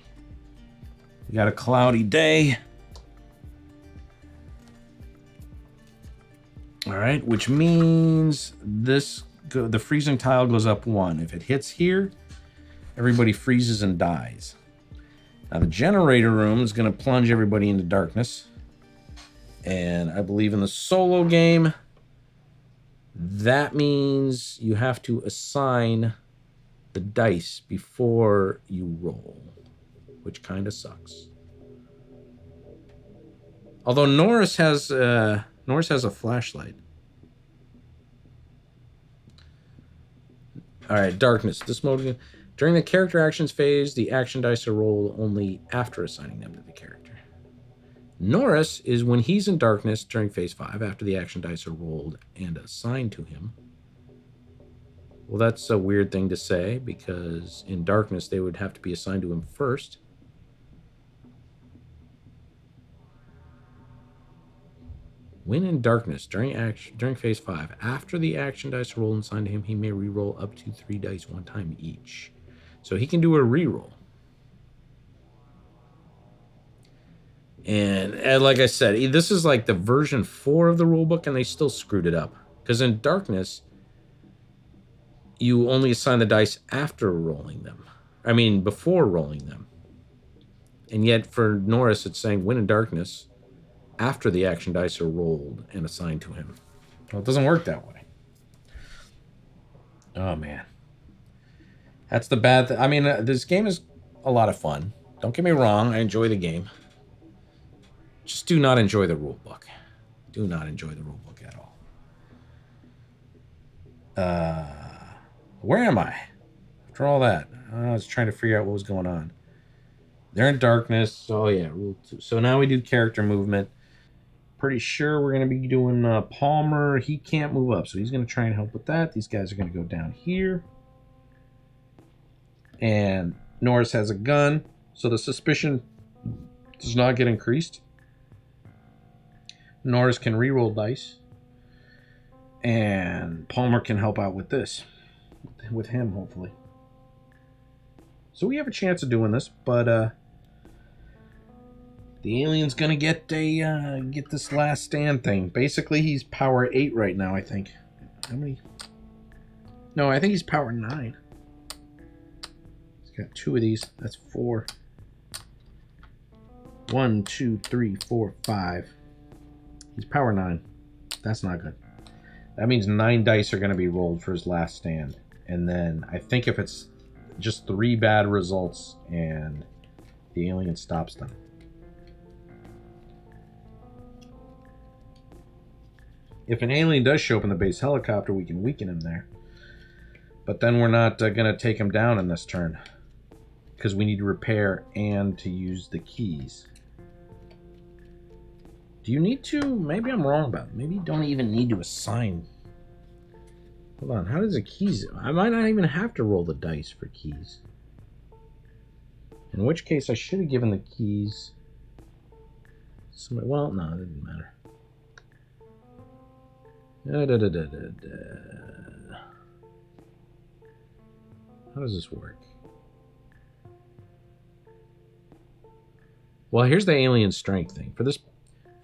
We got a cloudy day. All right, which means the freezing tile goes up 1. If it hits here, everybody freezes and dies. Now the generator room is going to plunge everybody into darkness. And I believe in the solo game, that means you have to assign the dice before you roll, which kind of sucks. Although Norris has a flashlight. All right, darkness. This mode, during the character actions phase, the action dice are rolled only after assigning them to the character. Norris is when he's in darkness during phase 5, after the action dice are rolled and assigned to him. Well, that's a weird thing to say, because in darkness, they would have to be assigned to him first. When in darkness, during phase 5, after the action dice are rolled and assigned to him, he may re-roll up to 3 dice 1 time each. So he can do a re-roll. And like I said, this is like the version 4 of the rulebook, and they still screwed it up. Because in darkness, you only assign the dice after rolling them. I mean, before rolling them. And yet for Norris, it's saying when in darkness, after the action dice are rolled and assigned to him. Well, it doesn't work that way. Oh, man. That's the bad thing. I mean, this game is a lot of fun. Don't get me wrong. I enjoy the game. Just do not enjoy the rule book. Do not enjoy the rule book at all. Where am I? After all that, I was trying to figure out what was going on. They're in darkness. Oh, yeah, rule 2. So now we do character movement. Pretty sure we're going to be doing Palmer. He can't move up, so he's going to try and help with that. These guys are going to go down here. And Norris has a gun, so the suspicion does not get increased. Norris can re-roll dice. And Palmer can help out with this. With him, hopefully. So we have a chance of doing this, but the alien's gonna get this last stand thing. Basically, he's power 8 right now, I think. How many? No, I think he's power 9. He's Got 2 of these. That's 4. 1, 2, 3, 4, 5. He's power 9. That's not good. That means 9 dice are going to be rolled for his last stand. And then I think if it's just 3 bad results and the alien stops them. If an alien does show up in the base helicopter, we can weaken him there. But then we're not going to take him down in this turn. Because we need to repair and to use the keys. Do you need to? Maybe I'm wrong about it. Maybe you don't even need to assign. Hold on. How does the keys... I might not even have to roll the dice for keys. In which case, I should have given the keys... somebody... Well, no, it didn't matter. How does this work? Well, here's the alien strength thing. For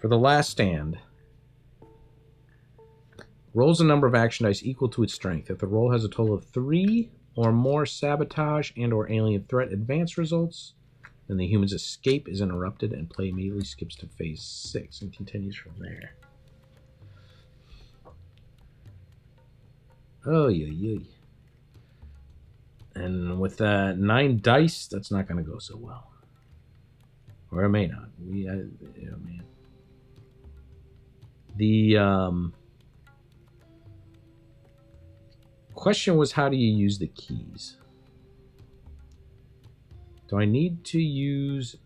the last stand, rolls a number of action dice equal to its strength. If the roll has a total of 3 or more sabotage and or alien threat advance results, then the human's escape is interrupted and play immediately skips to phase 6 and continues from there. Oh, yeah. And with 9 dice, that's not going to go so well. Or it may not. Man. The question was, how do you use the keys? Do I need to use...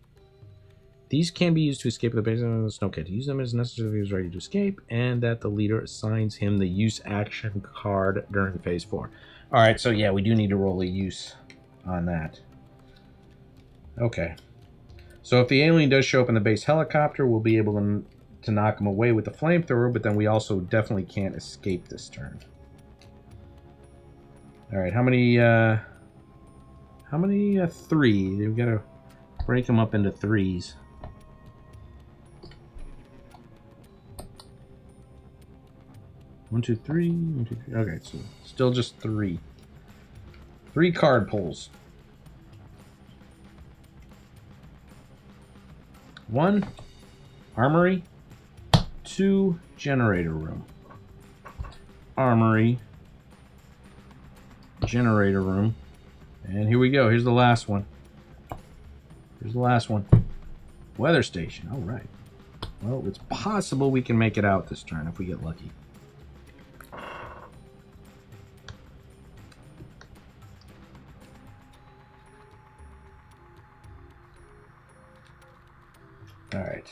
These can be used to escape the base of the snowcat. To use them as necessary if he is ready to escape, and that the leader assigns him the use action card during phase 4. Alright, so yeah, we do need to roll a use on that. Okay. So if the alien does show up in the base helicopter, we'll be able to knock him away with the flamethrower, but then we also definitely can't escape this turn. Alright, how many 3? We've got to break them up into 3s. One, two, three. Okay, so still just 3. 3 card pulls. 1, armory. 2, generator room. Armory. Generator room. And here we go. Here's the last one. Weather station. All right. Well, it's possible we can make it out this turn if we get lucky. All right.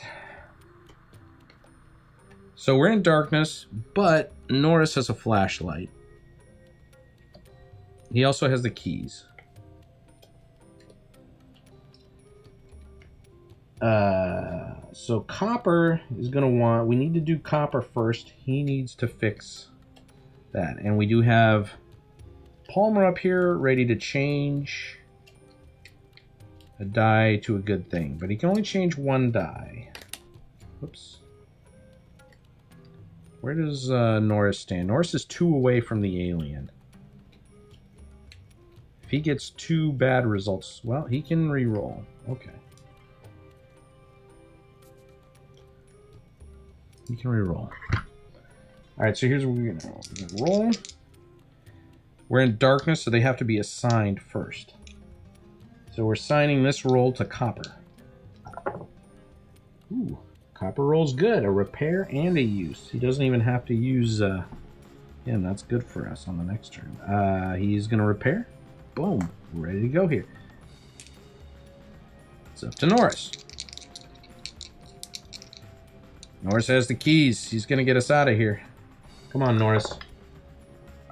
So we're in darkness, but Norris has a flashlight. He also has the keys. So Copper is going to want... We need to do Copper first. He needs to fix that. And we do have Palmer up here ready to change a die to a good thing. But he can only change 1 die. Whoops. Where does Norris stand? Norris is 2 away from the alien. If he gets 2 bad results, well, he can re-roll. Okay. He can re-roll. Alright, so here's what we're going to roll. We're in darkness, so they have to be assigned first. So we're assigning this roll to Copper. Ooh, Copper rolls good. A repair and a use. He doesn't even have to use... Yeah, that's good for us on the next turn. He's going to repair. Boom. We're ready to go here. It's up to Norris. Norris has the keys. He's going to get us out of here. Come on, Norris.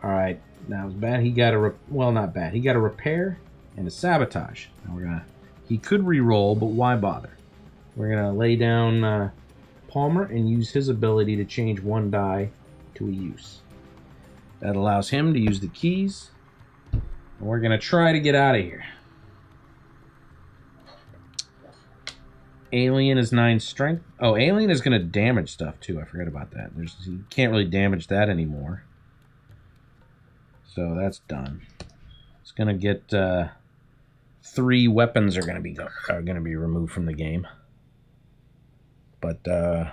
Alright. That was bad. He got a... Well, not bad. He got a repair and a sabotage. Now we're going to... He could re-roll, but why bother? We're going to lay down Palmer and use his ability to change 1 die to a use. That allows him to use the keys. And we're going to try to get out of here. Alien is 9 strength. Oh, Alien is going to damage stuff too. I forgot about that. You can't really damage that anymore. So that's done. It's going to get 3 weapons are going to be removed from the game. But we're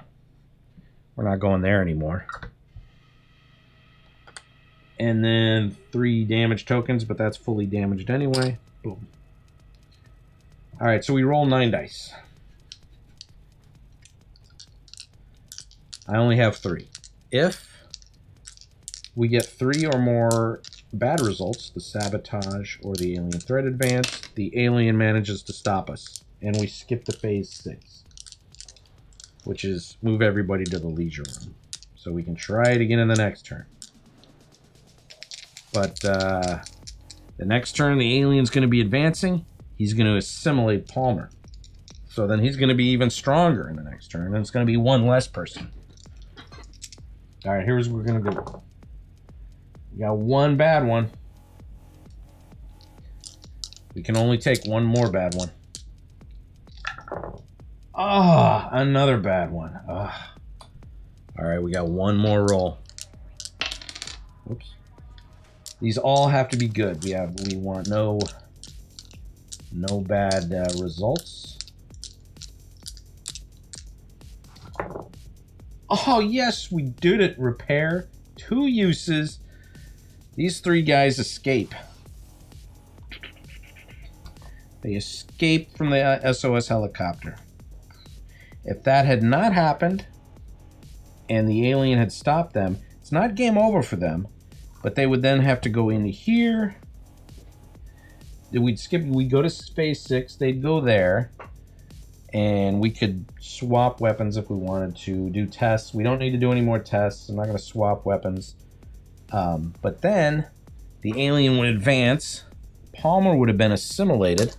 not going there anymore. And then 3 damage tokens, but that's fully damaged anyway. Boom. All right, so we roll 9 dice. I only have 3. If we get 3 or more bad results, the sabotage or the alien threat advance, the alien manages to stop us, and we skip to phase 6, which is move everybody to the leisure room. So we can try it again in the next turn. But the next turn, the alien's going to be advancing. He's going to assimilate Palmer. So then he's going to be even stronger in the next turn, and it's going to be 1 less person. All right, here's what we're going to do. We got 1 bad one. We can only take 1 more bad one. Ah, another bad one. Ah. All right, we got 1 more roll. Oops. These all have to be good. We want no bad results. Oh yes, we did it. Repair. 2 uses. These 3 guys escape. They escape from the SOS helicopter. If that had not happened and the alien had stopped them, it's not game over for them, but they would then have to go into here. We'd go to phase 6, they'd go there, and we could swap weapons if we wanted to, do tests. We don't need to do any more tests. I'm not going to swap weapons. But then the alien would advance. Palmer would have been assimilated,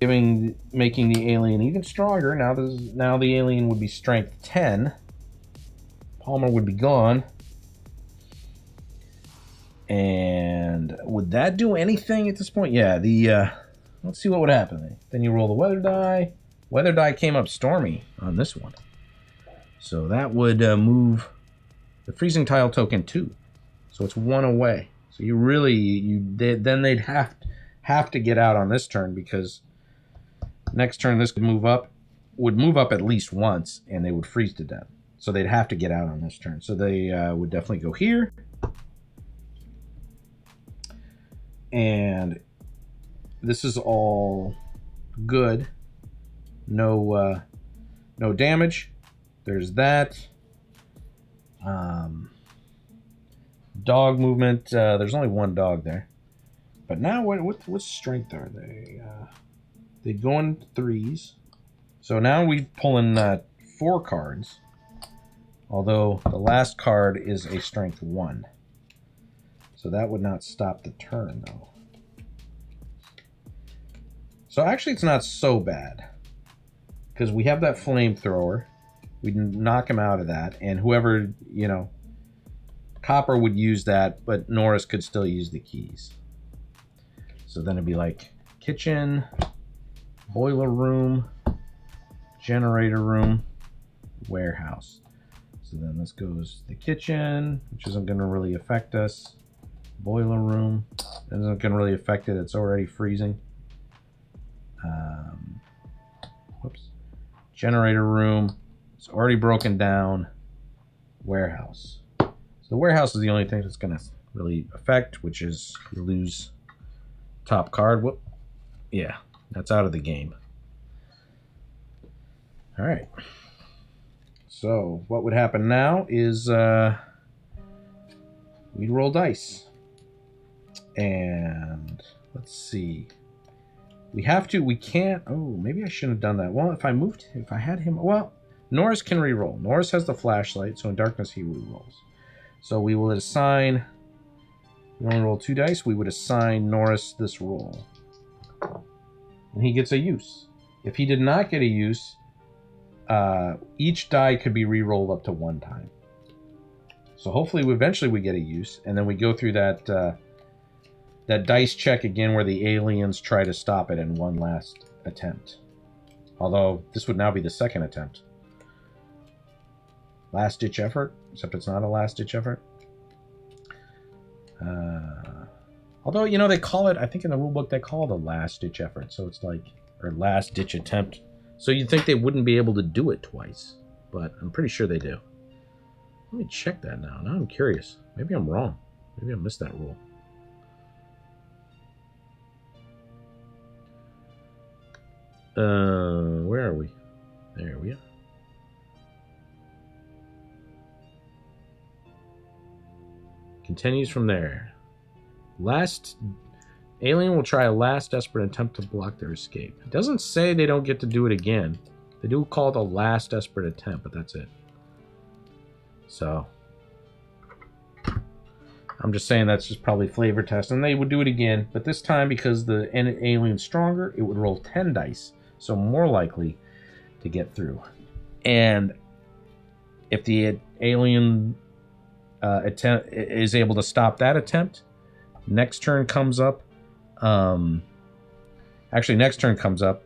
making the alien even stronger. Now the alien would be strength 10. Palmer would be gone. And would that do anything at this point? Yeah, let's see what would happen. Then you roll the weather die. Weather die came up stormy on this one. So that would move the freezing tile token 2. So it's 1 away. So then they'd have to get out on this turn, because next turn this would move up at least once, and they would freeze to death. So they'd have to get out on this turn. So they would definitely go here. And this is all good. No damage. There's that. Dog movement. There's only 1 dog there. But now what strength are they? They go in 3s. So now we pull in 4 cards. Although the last card is a strength 1. So that would not stop the turn, though. So actually it's not so bad, because we have that flamethrower. We knock him out of that, and whoever, Copper would use that, but Norris could still use the keys. So then it'd be like kitchen, boiler room, generator room, warehouse. So then this goes the kitchen, which isn't going to really affect us. Boiler room isn't going to really affect it. It's already freezing. Whoops. Generator room. It's already broken down. Warehouse. So the warehouse is the only thing that's going to really affect, which is you lose top card. Whoop. Yeah, that's out of the game. All right. So what would happen now is we'd roll dice. And let's see. We can't. Oh, maybe I shouldn't have done that. Well, if I had him, well, Norris can re-roll. Norris has the flashlight, so in darkness he re-rolls. So we will assign, we only roll 2 dice, we would assign Norris this roll. And he gets a use. If he did not get a use, each die could be re-rolled up to 1 time. So hopefully eventually we get a use, and then we go through that dice check again where the aliens try to stop it in 1 last attempt. Although this would now be the 2nd attempt. Last ditch effort, except it's not a last ditch effort. Although, you know, they call it, I think in the rulebook, they call it a last-ditch effort. So it's like, or last-ditch attempt. So you'd think they wouldn't be able to do it twice. But I'm pretty sure they do. Let me check that now. Now I'm curious. Maybe I'm wrong. Maybe I missed that rule. Where are we? There we are. Continues from there. Last alien will try a last desperate attempt to block their escape. It doesn't say they don't get to do it again. They do call it a last desperate attempt, but that's it. So I'm just saying that's just probably flavor test, and they would do it again, but this time because the alien's stronger, it would roll 10 dice, so more likely to get through. And if the alien attempt is able to stop that attempt, next turn comes up. Actually, next turn comes up.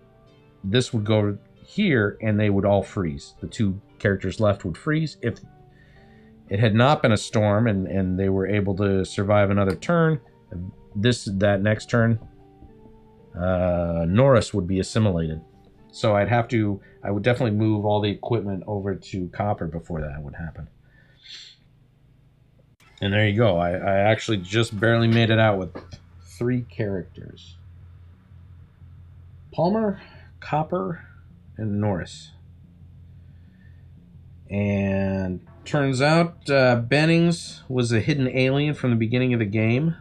This would go here, and they would all freeze. The two characters left would freeze. If it had not been a storm and they were able to survive another turn, that next turn, Norris would be assimilated. So I would definitely move all the equipment over to Copper before that would happen. And there you go. I actually just barely made it out with 3 characters. Palmer, Copper, and Norris. And turns out Bennings was a hidden alien from the beginning of the game.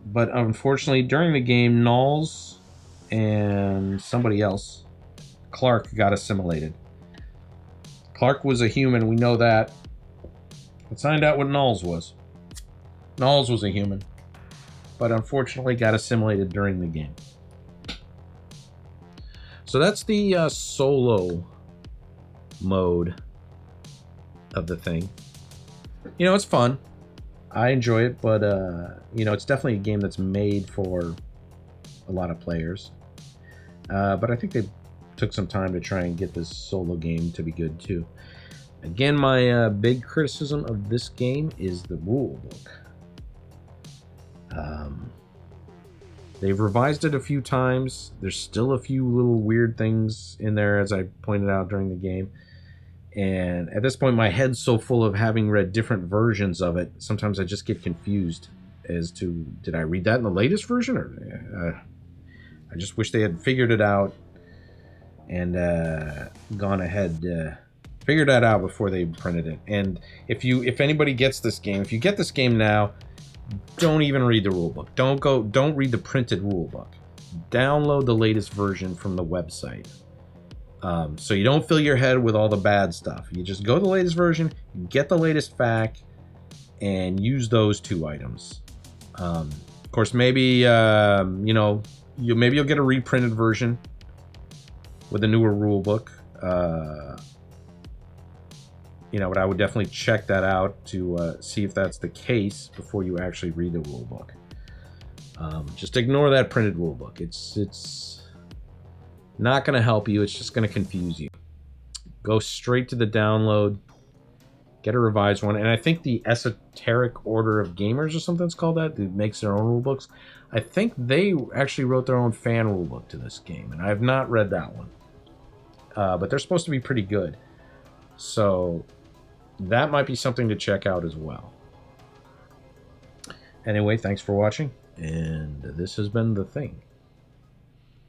But unfortunately, during the game, Knowles and somebody else, Clark, got assimilated. Clark was a human, we know that. Let's find out what Knowles was. Knowles was a human, but unfortunately got assimilated during the game. So that's the solo mode of the thing. You know, it's fun. I enjoy it, but you know, it's definitely a game that's made for a lot of players. But I think they took some time to try and get this solo game to be good too. Again, my big criticism of this game is the rule book. They've revised it a few times. There's still a few little weird things in there, as I pointed out during the game. And at this point, my head's so full of having read different versions of it, sometimes I just get confused as to, did I read that in the latest version? Or I just wish they had figured it out and gone ahead, figured that out before they printed it. And if anybody gets this game, if you get this game now, don't even read the rulebook. Don't read the printed rulebook. Download the latest version from the website. So you don't fill your head with all the bad stuff. You just go to the latest version, get the latest FAQ, and use those 2 items. Of course, maybe you know, maybe you'll get a reprinted version with a newer rulebook. You know, but I would definitely check that out to see if that's the case before you actually read the rulebook. Just ignore that printed rulebook. It's not going to help you. It's just going to confuse you. Go straight to the download. Get a revised one. And I think the Esoteric Order of Gamers or something it's called that makes their own rulebooks. I think they actually wrote their own fan rulebook to this game. And I have not read that one. But they're supposed to be pretty good. So that might be something to check out as well. Anyway, thanks for watching. And this has been The Thing.